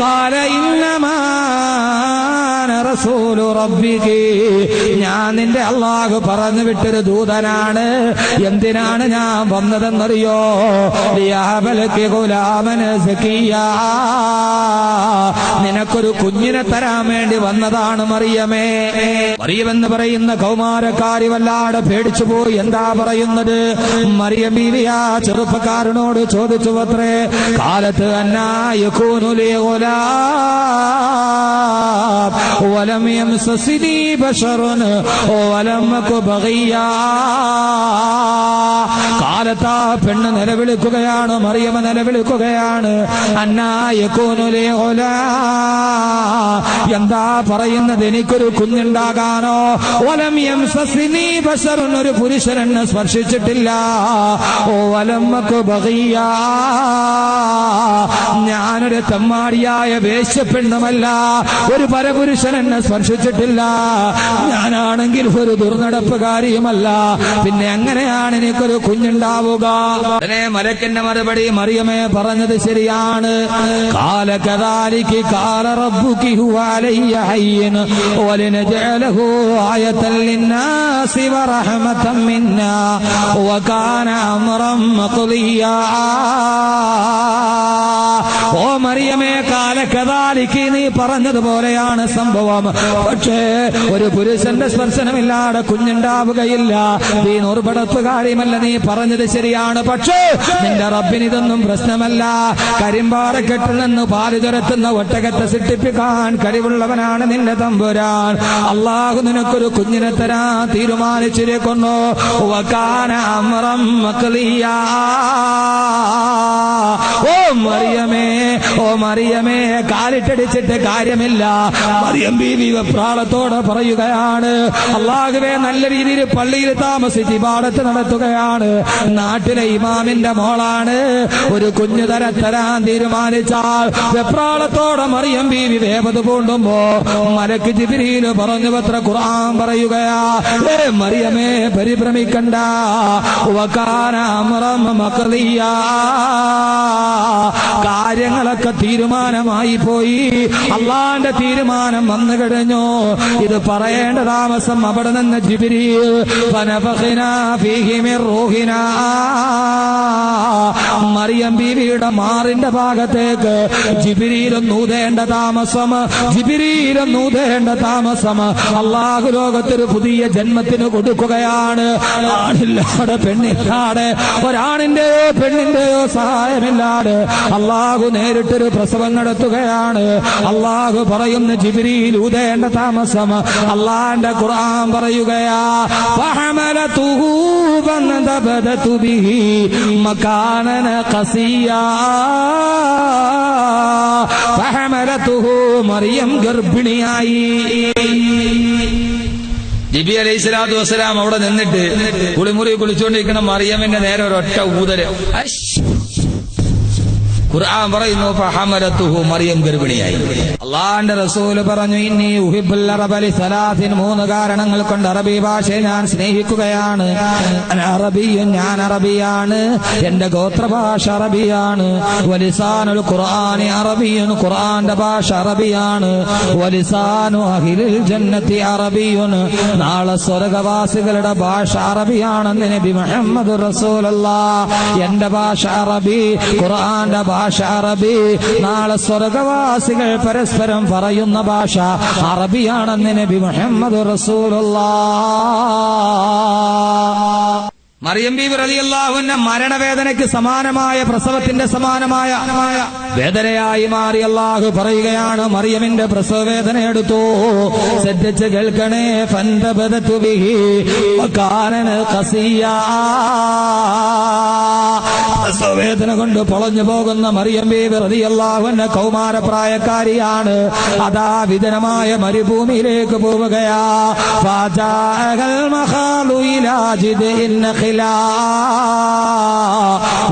ഖാല ഇന്നമാ അന റസൂലു റബ്ബികി, ഞാൻ നിന്റെ അല്ലാഹു പറഞ്ഞു വിട്ടൊരു ദൂതനാണ്. എന്തിനാണ് ഞാൻ വന്നതെന്നറിയോ? ലിയഹബലകി ഗുലാമൻ സകിയാ, നിനക്കൊരു കുഞ്ഞിനെ തരാൻ വേണ്ടി വന്നതാണ് മറിയമേ. മറിയമെന്ന് പറയുന്ന കൗമാരക്കാരി വല്ലാതെ പേടിച്ചു പോയി. എന്താ പറയുന്നത്? മറിയം ബീവിയാ ചെറുപ്പക്കാരനോട് ചോദിച്ചു അത്രേ, കാലത്ത് അന്നാ യകൂനു ലി ഗുലാം വലം യംസസ്നി ബശറുൻ വലം അകു ബഗിയാ. കാലത്താ പെണ്ണ് നിലവിളിക്കുകയാണ്, മറിയം നിലവിളിക്കുകയാണ്. അന്നാ യകൂനു ലി ഗുലാം, എന്താ പറയുന്നത്? എനിക്കൊരു കുഞ്ഞുണ്ടാകാനോ? വലം യംസസ്നി ബശറുൻ, ഒരു പുരുഷൻ എന്നെ സ്പർശിച്ചിട്ടില്ല. വലം അകു ബഗിയാ, ഞാനൊരു തെമ്മാടിയായ വേശ്യപ്പെണ്ണുമല്ല. ഒരു പരപുരുഷൻ എന്നെ സ്പർശിച്ചിട്ടില്ല. ഞാനാണെങ്കിൽ ഒരു ദുർനടപ്പുകാരിയുമല്ല. പിന്നെ എങ്ങനെയാണ് എനിക്കൊരു കുഞ്ഞുണ്ടാകുക? ഉണ്ടാവുക. അതിനെ മലക്കിന്റെ മറുപടി മറിയമേ പറഞ്ഞത് ശരിയാണ്. ഖാല കദാലികി ഖാല റബ്ബുകി ഹുവ അലയ്യ ഹയ്യിൻ വലനജഅലഹു ആയതൻ ലിന്നാസി വറഹ്മതൻ മിന്നാ വകാന അംറൻ മഖ്ദിയാ. ഓ മറിയമേ, ഖാല കദാലികി നീ പറഞ്ഞതുപോലെയാണ് സംഭവം. പക്ഷേ ഒരു പുരുഷന്റെ സ്പർശനമില്ലാതെ കുഞ്ഞുണ്ടാവുകയില്ല. നീ നൂറുപടപ്പ് കാര്യമല്ല, നീ പറഞ്ഞത് ശരിയാണ്. പക്ഷേ നിന്റെ റബ്ബിന് ഇതൊന്നും പ്രശ്നമല്ല. കരിമ്പാറക്കെട്ടിൽ നിന്ന് പാല് ചുരത്തുന്ന ഒട്ടകത്തെ സൃഷ്ടിപ്പിക്കാൻ കഴിവുള്ളവനാണ് നിന്റെ തമ്പുരാൻ. അള്ളാഹു നിനക്കൊരു കുഞ്ഞിനെ തരാൻ തീരുമാനിച്ചിരിക്കുന്നു. വകാന അംറൻ മഖ്ദിയാ. ഓ മറിയമേ, കാലിട്ടടിച്ചിട്ട് കാര്യമില്ല. മറിയം ബീവി വെപ്രാളത്തോടെ പറയുകയാണ്, അള്ളാഹുവേ, നല്ല രീതിയിൽ പള്ളിയിൽ താമസിച്ച് ഇബാദത്ത് നടത്തുകയാണ്. നാട്ടിലെ ഇമാമിന്റെ മോളാണ്. ഒരു കുഞ്ഞു തരാൻ തീരുമാനിച്ചാൽ വെപ്രാളത്തോടെ മറിയം ബീവി വേവത് പൂണ്ടുമ്പോ മലക്ക് ജിബ്രീൽ പറഞ്ഞു പത്ര ഖുർആൻ പറയുകയാ, മറിയമേ പരിഭ്രമിക്കണ്ട. വകാന അംറൻ മഖ്ദിയാ. കാര്യങ്ങളൊക്കെ തീരുമാനമായി പോയി. അള്ളാന്റെ തീരുമാനം വന്നു കഴിഞ്ഞു. ഇത് പറയേണ്ട താമസം അവിടെ നിന്ന് ജിബ്രീൽ ഫനഫഖ്നാ ഫീഹി മിർ റൂഹിനാ. മറിയം ബീവിയുടെ മാറിന്റെ ഭാഗത്തേക്ക് ജിബ്രീലൊന്നൂതേണ്ട താമസം അള്ളാഹു ലോകത്തൊരു പുതിയ ജന്മത്തിന് കൊടുക്കുകയാണ്. ആണില്ലാതെ പെണ്ണില്ലാതെ, ഒരാണിന്റെയോ പെണ്ണിന്റെയോ സഹായമില്ലാതെ അള്ളാഹു നേരിട്ടൊരു പ്രസവം നടത്തുകയാണ്. അള്ളാഹു പറയുന്ന ജിബ്രീൽ ഊതേണ്ട താമസം അള്ളാന്റെ ഖുർആൻ പറയുകയാ, ഫഹമലതുഹു ഫനതബദതു ബിഹി മകാനന ഖസിയാ. ഫഹമലതുഹു, മറിയം ഗർഭിണിയായി. ജിബി അലൈഹി സ്വലാത്തു വസ്സലാം അവിടെ നിന്നിട്ട് കുളിമുറി കുളിച്ചുകൊണ്ടിരിക്കുന്ന മറിയമിന്റെ നേരെ ഒരൊറ്റ ഊതല്. ഖുർആൻ പറയുന്നു ഫഹമലതുഹു, മറിയം ഗർഭിണിയായി. അല്ലാഹുവിന്റെ റസൂൽ പറഞ്ഞു, ഇന്നി ഉഹിബ്ബുൽ അറബ ലിസലാസിൻ, 3 കാരണങ്ങൾ കൊണ്ട് അറബി ഭാഷയെ ഞാൻ സ്നേഹിക്കുകയാണ്. ഞാൻ അറബിയാണ്, എന്റെ ഗോത്രഭാഷ അറബിയാണ്. വലിസാനുൽ ഖുർആനി അറബിയുൻ, ഖുർആന്റെ ഭാഷ അറബിയാണ്. വലിസാനു അഹ്ലിൽ ജന്നത്തി അറബിയുൻ, നാളെ സ്വർഗ്ഗവാസികളുടെ ഭാഷ അറബിയാണെന്ന് നബി മുഹമ്മദ് റസൂലുള്ളാഹ്. എന്റെ ഭാഷ അറബി, ഖുർആന്റെ ഭാഷ അറബി. നാളെ സ്വർഗ്ഗവാസികൾ പരസ്പരം പറയുന്ന ഭാഷ അറബിയാണെന്ന് നബി മുഹമ്മദ് റസൂലുള്ളാഹ്. മറിയം ബീവി റളിയല്ലാഹു അൻഹ മരണവേദനയ്ക്ക് സമാനമായ, പ്രസവത്തിന്റെ സമാനമായ വേദനയായി മാറി. അല്ലാഹു പറയുകയാണ്, മറിയമിന്റെ പ്രസവ വേദന എടുത്തു. ശ്രദ്ധിച്ച് കേൾക്കണേ. ഫന്തബദതു ബിഹി വകാന ഖസിയാ. പ്രസവവേദന കൊണ്ട് പൊളഞ്ഞു പോകുന്ന മറിയം ബീവി റളിയല്ലാഹു അൻഹ കൗമാരപ്രായക്കാരിയാണ്. അതാ വിജനമായ മരുഭൂമിയിലേക്ക് പോവുകയാ. ഫജാഅൽ മഖാലു ഇലാ ജിദ്ഇൻ നഖിലാ.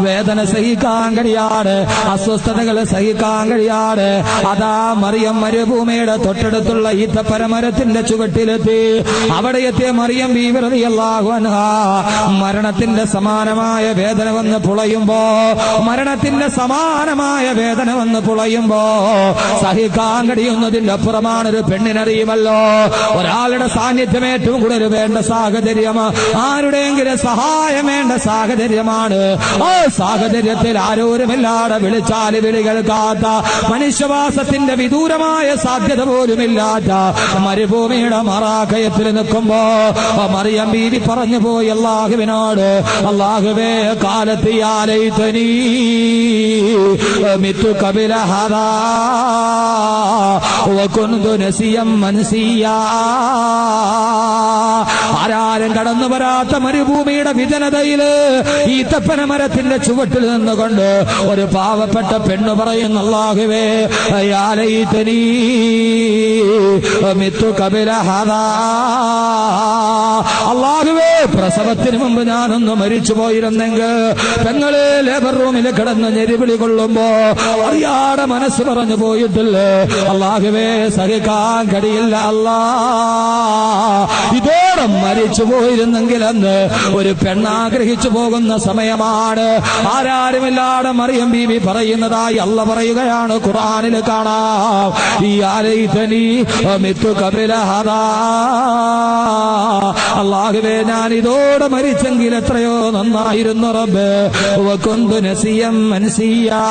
വേദന സഹിക്കാൻ കഴിയാതെ, അസ്വസ്ഥതകൾ സഹിക്കാൻ കഴിയാതെ അതാ മറിയം മരുഭൂമിയുടെ തൊട്ടടുത്തുള്ള ഈത്തപ്പനമരത്തിന്റെ ചുവട്ടിലെത്തി. അവിടെ എത്തിയ മറിയം ബീവി റളിയല്ലാഹു അൻഹ മരണത്തിന്റെ സമാനമായ വേദന വന്ന് പുളയുമ്പോ, സഹിക്കാൻ കഴിയുന്നതിന്റെ അപ്പുറമാണ് ഒരു പെണ്ണിനറിയുമല്ലോ. ഒരാളുടെ സാന്നിധ്യം ഏറ്റവും കൂടുതൽ വേണ്ട സാഹചര്യം, ആരുടെയെങ്കിലും സഹായം വേണ്ട സാഹചര്യമാണ്. ആ സാഹചര്യത്തിൽ ആരോരുമില്ലാതെ വിളിച്ചാൽ വിളി കേൾക്കാത്ത, മനുഷ്യവാസത്തിന്റെ വിദൂരമായ സാധ്യത പോലുമില്ലാത്ത മരുഭൂമിയുടെ മറാഖയത്തിൽ നിൽക്കുമ്പോ മറിയം ബീവി പറഞ്ഞു പോയി അല്ലാഹുവിനോട്, അല്ലാഹുവേ, കാലത്ത് യാ ലൈതനീ മിത്തു ഖബല ഹദാ വകുന്തു നസിയം മൻസിയാ. ആരാരും കടന്നു വരാത്ത മരുഭൂമിയുടെ വിജനതയില് ഈത്തപ്പന മരത്തിന്റെ ചുവട്ടിൽ നിന്നുകൊണ്ട് ഒരു പാവപ്പെട്ട പെണ്ണ് പറയുന്നു, അല്ലാഹുവേ, യാ ലൈതനീ മിത്തു ഖബല ഹദാ. അല്ലാഹുവേ, പ്രസവത്തിന് മുമ്പ് ഞാനൊന്ന് മരിച്ചു പോയിരുന്നെങ്കിൽ. പെങ്ങള് ലേബർ റൂമിൽ കിടന്ന് ഞെരിവിളി കൊള്ളുമ്പോ അറിയാതെ മനസ്സ് പറഞ്ഞു പോയിട്ടില്ലേ, അല്ലാഹുവേ, സഹിക്കാൻ കഴിയില്ല അല്ലാ. ഇതേ ഇതോടെ മരിച്ചു പോയിരുന്നെങ്കിൽ എന്ന് ഒരു പെണ്ണാഗ്രഹിച്ചു പോകുന്ന സമയമാണ്. ആരാരുമില്ലാതെ മറിയം ബീവി പറയുന്നതായി അല്ല പറയുകയാണ്. ഖുർആനിൽ കാണാം, ഈ ആലൈതനി മിത്തു ഖബല ഹദാ, അല്ലാഹുവേ ഞാൻ ഇതോടെ മരിച്ചെങ്കിൽ എത്രയോ നന്നായിരുന്നു റബ്ബേ. വകുന്തു നസിയം മൻസിയാ,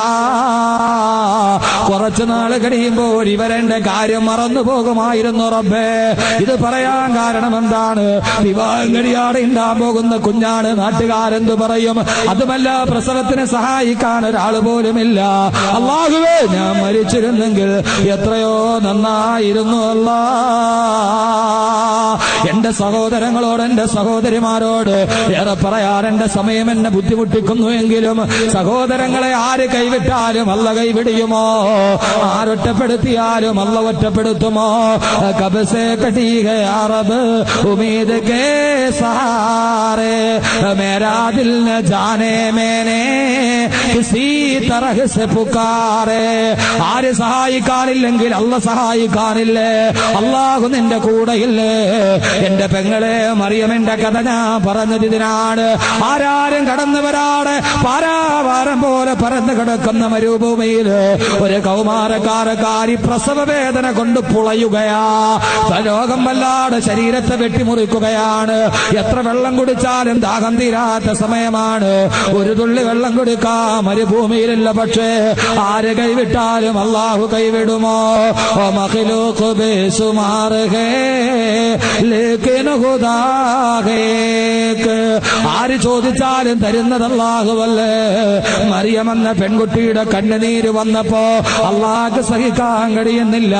കുറച്ചു നാള് കഴിയുമ്പോൾ ഇവരെന്റെ കാര്യം മറന്നു പോകുമായിരുന്നു റബ്ബേ. ഇത് പറയാൻ കാരണം എന്താണ്? വിവാഹം കഴിയാതെ ഉണ്ടാകാൻ പോകുന്ന കുഞ്ഞാണ്. നാട്ടുകാരെന്തു പറയും? അതുമല്ല, പ്രസവത്തിന് സഹായിക്കാൻ ഒരാൾ പോലുമില്ല. അല്ലാഹുവേ ഞാൻ മരിച്ചിരുന്നെങ്കിൽ എത്രയോ നന്നായിരുന്നു അല്ലാ. എന്റെ സഹോദരങ്ങളോട്, എന്റെ സഹോദരിമാരോട് ഏറെ പറയാൻ എന്റെ സമയം എന്നെ ബുദ്ധിമുട്ടിക്കുന്നു എങ്കിലും സഹോദരങ്ങളെ ആര് കൈവിട്ടാലും അല്ല കൈവിടിയുമോ? ആരൊറ്റപ്പെടുത്തിയാലും അല്ല ഒറ്റപ്പെടുത്തുമോ? കബസേ കടീഹ അറബ് ഉമീദ് കേ സഹാരെ മേരാ ദിൽ ന ജാനെ മേനെ കിസി തരഹ് സെ പുകാരെ. ആര് സഹായിക്കാനില്ലെങ്കിൽ അല്ല സഹായിക്കാനില്ലേ? അല്ലാഹു നിന്റെ കൂടെയില്ലേ? എന്റെ പെങ്ങളെ മറിയമിന്റെ കഥ ഞാൻ പറഞ്ഞത് ഇതിനാണ്. ആരാരും കടന്നു വരാതെ പാരാവാരം പോലെ പരന്നു കിടക്കുന്ന മരുഭൂമിയിൽ ഒരു കൗമാരക്കാരക്കാരി പ്രസവ വേദന കൊണ്ട് പുളയുകയാ. രോഗം വല്ലാതെ ശരീരത്തെ വെട്ടിമുറിക്കുകയാണ്. എത്ര വെള്ളം കുടിച്ചാലും ദാഹം തീരാത്ത സമയമാണ്. ഒരു തുള്ളി വെള്ളം കുടിക്കാ മരുഭൂമിയിലില്ല. പക്ഷേ ആര് കൈവിട്ടാലും അല്ലാഹു കൈവിടുമോ? മഖ്ലൂഖ് ബേസുമാർ ഹേ ലേകിൻ ഖുദാ ഹേക്ക്. ആര് ചോദിച്ചാലും തരുന്നത് അല്ലാഹുവല്ലേ. മറിയമെന്ന പെൺകുട്ടിയുടെ കണ്ണുനീര് വന്നപ്പോ അല്ലാഹുക്ക് സഹിക്കാൻ കഴിയുന്നില്ല.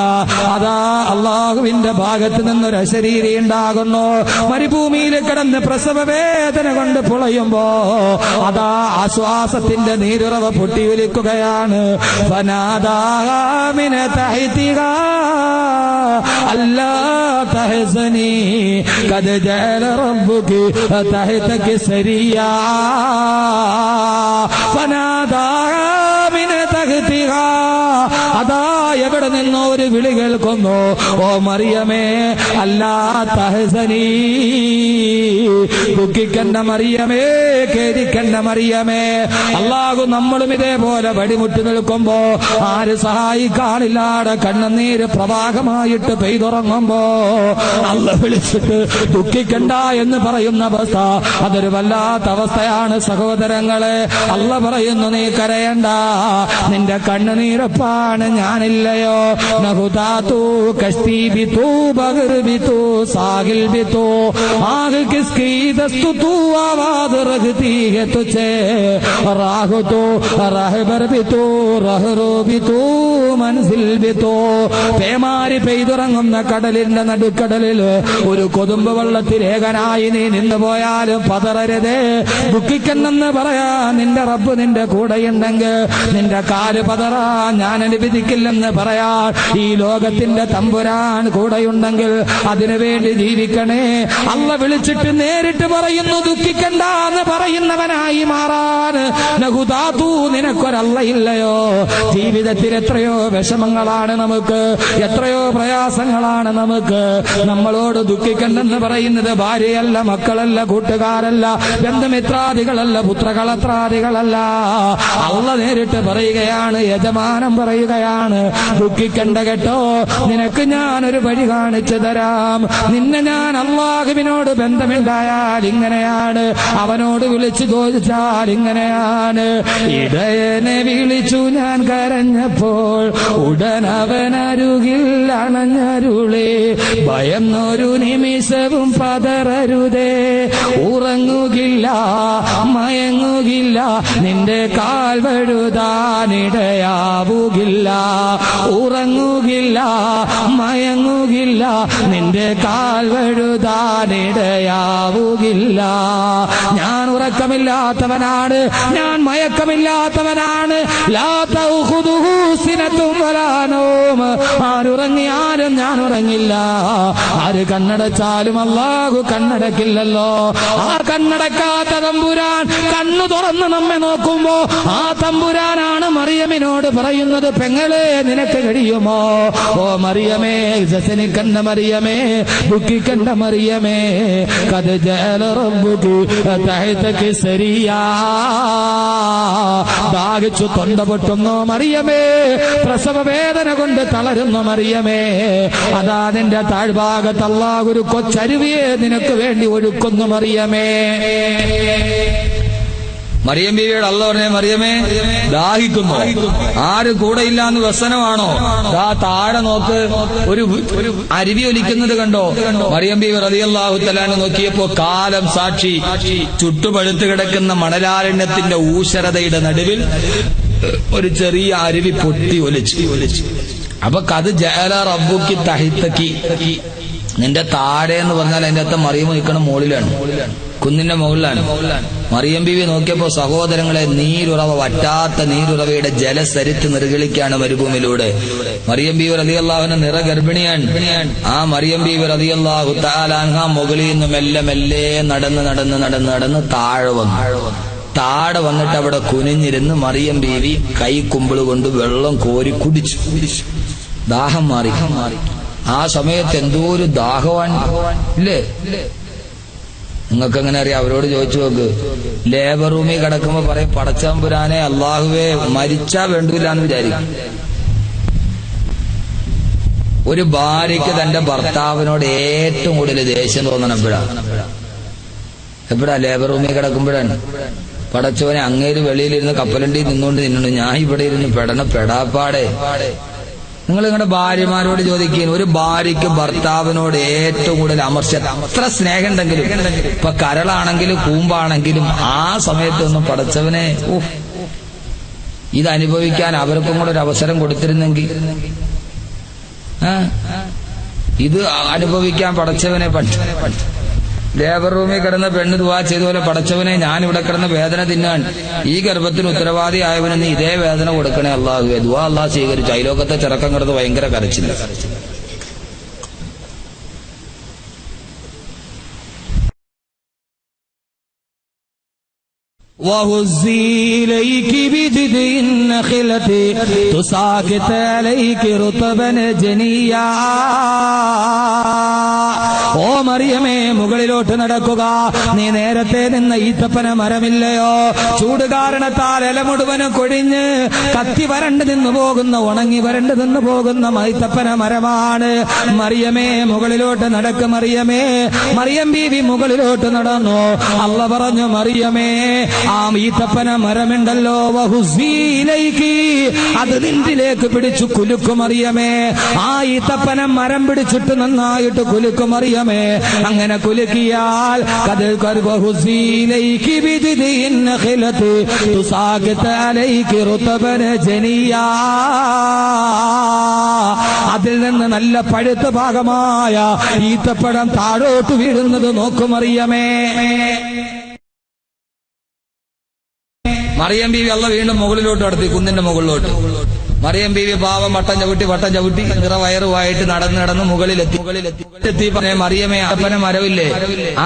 അതാ അല്ലാഹുവിന്റെ ഭാഗത്ത് നിന്നൊരു അശരീരി ഉണ്ടാകുന്നു. മരുഭൂമിയിൽ കിടന്ന് പ്രസവ വേദന കൊണ്ട് പുളയുമ്പോ അതാ ആശ്വാസത്തിന്റെ നീരുറവ പൊട്ടിയൊലിക്കുകയാണ്. ഫനാദാമിന തഹ്തിക അല്ലാ തഹ്സനി ഖദ് ജഅല റബ്ബുകി തഹ്തക സരിയാ. ഫനാദാമിന തഹ്തിക, അതാ എവിടെ നിന്നോ ഒരു വിളി കേൾക്കുന്നു. ഓ മറിയമേ, അല്ലാ തഹ്സനി, ദുഃഖിക്കണ്ട മറിയമേ, ഖേദിക്കണ്ട മറിയമേ. അല്ലാഹു നമ്മളും ഇതേപോലെ വടിമുട്ടി നിൽക്കുമ്പോ ആര് സഹായിക്കാനില്ലാതെ കണ്ണുനീര് പ്രവാഹമായിട്ട് പെയ്തുറങ്ങുമ്പോ അല്ല വിളിച്ചിട്ട് ദുഃഖിക്കണ്ട എന്ന് പറയുന്ന അവസ്ഥ, അതൊരു വല്ലാത്ത അവസ്ഥയാണ് സഹോദരങ്ങളെ. അല്ല പറയുന്നു, നീ കരയണ്ട, നിന്റെ കണ്ണുനീരപ്പാണ് ഞാനില്ലയോ. നഹുദാതു കശ്തി ബിതു ബഗർ ബിതു സാഹിൽ ബിതു ആഗ് കിസ്കി ദസ്തു തൂ ആവാദ് രഖ്തി ഹെ തുझे രാഹു തോ റഹബർ ബിതു റഹറു ബിതു മൻസിൽ ബിതു. പേമാരി പെയ്തുറങ്ങുന്ന കടലിന്റെ നടുക്കടലിൽ ഒരു കൊതുമ്പ് വെള്ളത്തിൽ ഏകനായി നീ നിന്നു പോയാലും പതറരുതേ, ദുഃഖിക്കെന്നെന്ന് പറയാ. നിന്റെ റബ്ബ് നിന്റെ കൂടെയുണ്ടെങ്കിൽ നിന്റെ കാല് പതറാ ഞാൻ അനുവദിക്കില്ലെന്ന് പറയാ. ഈ ലോകത്തിന്റെ തമ്പുരാൻ കൂടെയുണ്ടെങ്കിൽ അതിനുവേണ്ടി ജീവിക്കണേ. അല്ല വിളിച്ചിട്ട് നേരിട്ട് പറയുന്നു, ദുഃഖിക്കണ്ട എന്ന് പറയുന്നവനായി മാറാൻ. നഹുദാതു, നിനക്കൊരല്ല ഇല്ലയോ? ജീവിതത്തിൽ എത്രയോ വിഷമങ്ങളാണ് നമുക്ക്, എത്രയോ പ്രയാസങ്ങളാണ് നമുക്ക്. നമ്മളോട് ദുഃഖിക്കണ്ടെന്ന് പറയുന്നത് ഭാര്യയല്ല, മക്കളല്ല, കൂട്ടുകാരല്ല, ബന്ധുമിത്രാദികളല്ല, പുത്രകളത്രാദികളല്ല. അല്ല നേരിട്ട് പറയുകയാണ്, യജമാനം പറയുകയാണ്, ദുഃഖിക്കണ്ട കേട്ടോ, നിനക്ക് ഞാനൊരു വഴി കാണിച്ചു തരാം. നിന്നെ ഞാൻ അല്ലാഹുവിനോട് ബന്ധമുണ്ടായാൽ ഇങ്ങനെയാണ്, അവനോട് വിളിച്ചു ചോദിച്ചാൽ ഇങ്ങനെയാണ്. ഇടയനെ വിളിച്ചു ഞാൻ കരഞ്ഞപ്പോൾ ഉടൻ അവനരുകിൽ അണഞ്ഞരുളേ. ഭയന്നൊരു നിമിഷവും പതറരുതേ, ഉറങ്ങുകില്ല മയങ്ങുകില്ല, നിന്റെ കാൽ വഴുതാനിടയാവുകില്ല. ഉറങ്ങുകില്ല മയങ്ങുകില്ല, നിന്റെ കാൽ വഴുതാനിടയാവുകില്ല. ഞാൻ ഉറക്കമില്ലാത്തവനാണ്, ഞാൻ മയക്കമില്ലാത്തവനാണ്. ലാ തഖുദുഹു സിനത്തും വലാ നൗം. ആരുറങ്ങിയാലും ഞാൻ ഉറങ്ങില്ല, ആര് കണ്ണടച്ചാലും അല്ലാഹു കണ്ണടക്കില്ലല്ലോ. ആ കണ്ണടക്കാത്ത തമ്പുരാൻ കണ്ണു തുറന്ന് വന്ന് നമ്മെ നോക്കുമ്പോ ആ തമ്പുരാനാണ് മറിയമിനോട് പറയുന്നത്, പെങ്ങളെ നിനക്ക് കഴിയുമോ? ഓ മറിയമേ, ജസനിക്കണ്ട മറിയമേ, ദുഃഖിക്കണ്ട മറിയമേ, ഖദ് ജഅല റബ്ബുകി തഹതകി സരിയാ. ദാഹിച്ചു തൊണ്ട പൊട്ടുന്നു മറിയമേ, പ്രസവ വേദന കൊണ്ട് തളരുന്നു മറിയമേ, അതാ നിന്റെ താഴ്ഭാഗത്ത് അല്ലാഹു ഒരു കൊച്ചരുവിയെ നിനക്ക് വേണ്ടി ഒഴുക്കുന്നു മറിയമേ. മറിയം ബീവിയോട് അല്ലാഹു പറഞ്ഞേ, മറിയമേ ദാഹിക്കുന്നു. ആരും കൂടെ ഇല്ലാന്ന് വ്യസനമാണോ? ദാ താഴെ നോക്ക്, ഒരു അരുവി ഒലിക്കുന്നത് കണ്ടോ? മറിയം ബീവി റളിയല്ലാഹു തആല നോക്കിയപ്പോ കാലം സാക്ഷി ചുട്ടുപഴുത്ത് കിടക്കുന്ന മണലാരണ്യത്തിന്റെ ഊശരതയുടെ നടുവിൽ ഒരു ചെറിയ അരുവി പൊട്ടി ഒലിച്ചു. അപ്പൊ ഖദ് ജഅല റബ്ബുക്കി തഹതകി, നിന്റെ താഴെ എന്ന് പറഞ്ഞാൽ അതിന്റെ അകത്ത് മറിയം നിൽക്കണം മുകളിലാണ്, കുന്നിന്റെ മുകളിലാണ്. മറിയം ബീവി നോക്കിയപ്പോ സഹോദരങ്ങളെ, നീരുറവ, വറ്റാത്ത നീരുറവയുടെ ജലസരിത്ത് നിർഗളിക്കാണ് മരുഭൂമിയിലൂടെ. മറിയം ബീവി റളിയല്ലാഹു അൻഹ നിറഗർഭിണിയാണ്. ആ മറിയം ബീവി റളിയല്ലാഹു തആല അൻഹ മുകളിൽ നിന്ന് മെല്ലെ മെല്ലെ നടന്ന് താഴെ വന്നിട്ട് അവിടെ കുനിഞ്ഞിരുന്ന് മറിയം ബീവി കൈ കുമ്പിള് കൊണ്ട് വെള്ളം കോരി കുടിച്ചു. ദാഹം മാറി. ആ സമയത്ത് എന്തോ ഒരു ദാഹവാൻ ഇല്ലേ? നിങ്ങൾക്ക് എങ്ങനെ അറിയാം? അവരോട് ചോദിച്ചു നോക്ക്. ലേബർ റൂമിൽ കിടക്കുമ്പോ പറയും, പടച്ചമ്പുരാനെ അള്ളാഹുവേ മരിച്ചാ വേണ്ടൂല എന്ന് വിചാരിക്കും. ഒരു ഭാര്യയ്ക്ക് തന്റെ ഭർത്താവിനോട് ഏറ്റവും കൂടുതൽ ദേഷ്യം തോന്നണം എപ്പോഴാ? ലേബർ റൂമിൽ കിടക്കുമ്പോഴാണ്. പടച്ചവനെ, അങ്ങേര് വെളിയിലിരുന്ന് കപ്പലണ്ടി നിന്നുകൊണ്ട് ഞാൻ ഇവിടെ ഇരുന്ന് പെടാപ്പാടെ. നിങ്ങൾ നിങ്ങളുടെ ഭാര്യമാരോട് ചോദിക്കുക, ഒരു ഭാര്യയ്ക്ക് ഭർത്താവിനോട് ഏറ്റവും കൂടുതൽ അമർച്ച, അത്ര സ്നേഹം ഉണ്ടെങ്കിലും, ഇപ്പൊ കരളാണെങ്കിലും കൂമ്പാണെങ്കിലും ആ സമയത്തൊന്നും പടച്ചവനെ ഇത് അനുഭവിക്കാൻ അവർക്കും കൂടെ ഒരു അവസരം കൊടുത്തിരുന്നെങ്കിൽ, ഇത് അനുഭവിക്കാൻ പടച്ചവനെ ലേബർ റൂമിൽ കിടന്ന പെണ്ണ് ദുആ ചെയ്തപോലെ, പടച്ചവനെ ഞാനിവിടെ കിടന്ന വേദന തിന്നാൻ ഈ ഗർഭത്തിന് ഉത്തരവാദി ആയവന് നീ ഇതേ വേദന കൊടുക്കണേ അല്ലാഹുവേ. ദുആ അല്ലാഹു സ്വീകരിച്ചു. അയലോകത്തെ ചെറുക്കം കിടന്ന് ഭയങ്കര കരച്ചില്ല. وهزي إليك بجذع النخلة تساقط عليك رطبا جنيا. ഓ മറിയമേ, മുകളിലോട്ട് നടക്കുക. നീ നേരത്തെ നിന്ന ഈത്തപ്പന മരമില്ലയോ? ചൂട് കാരണത്താൽ ഇല മുഴുവനും കൊഴിഞ്ഞ് കത്തി വരണ്ട് നിന്ന് പോകുന്ന, ഉണങ്ങി വരണ്ട് നിന്ന് പോകുന്ന ഈത്തപ്പന മരമാണ്. മറിയമേ മുകളിലോട്ട് നടക്ക്. മറിയം ബീവി മുകളിലോട്ട് നടന്നു. അല്ലാഹു പറഞ്ഞു, മറിയമേ ആ ഈത്തപ്പന മരമുണ്ടല്ലോ, വഹുസീലൈകി, അത് നിന്നിലേക്ക് പിടിച്ചു കുലുക്കും മറിയമേ. ആ ഈത്തപ്പന മരം പിടിച്ചിട്ട് നന്നായിട്ട് കുലുക്കും മറിയമേ. അങ്ങനെ കുലുക്കിയാൽ അതിൽ നിന്ന് നല്ല പഴുത്ത ഭാഗമായ ഈത്തപ്പഴം താഴോട്ട് വീഴുന്നത് നോക്കും മറിയമേ. മറിയം ബീവി അല്ലാഹു വീണ്ടും മുകളിലോട്ട് നടത്തി, കുന്നിന്റെ മുകളിലോട്ട്. മറിയം ബീവി പാവം വട്ടം ചവിട്ടി നിറവയറുമായിട്ട് നടന്ന് മുകളിലെത്തി. മറിയമേ, അപ്പന മരമില്ലേ?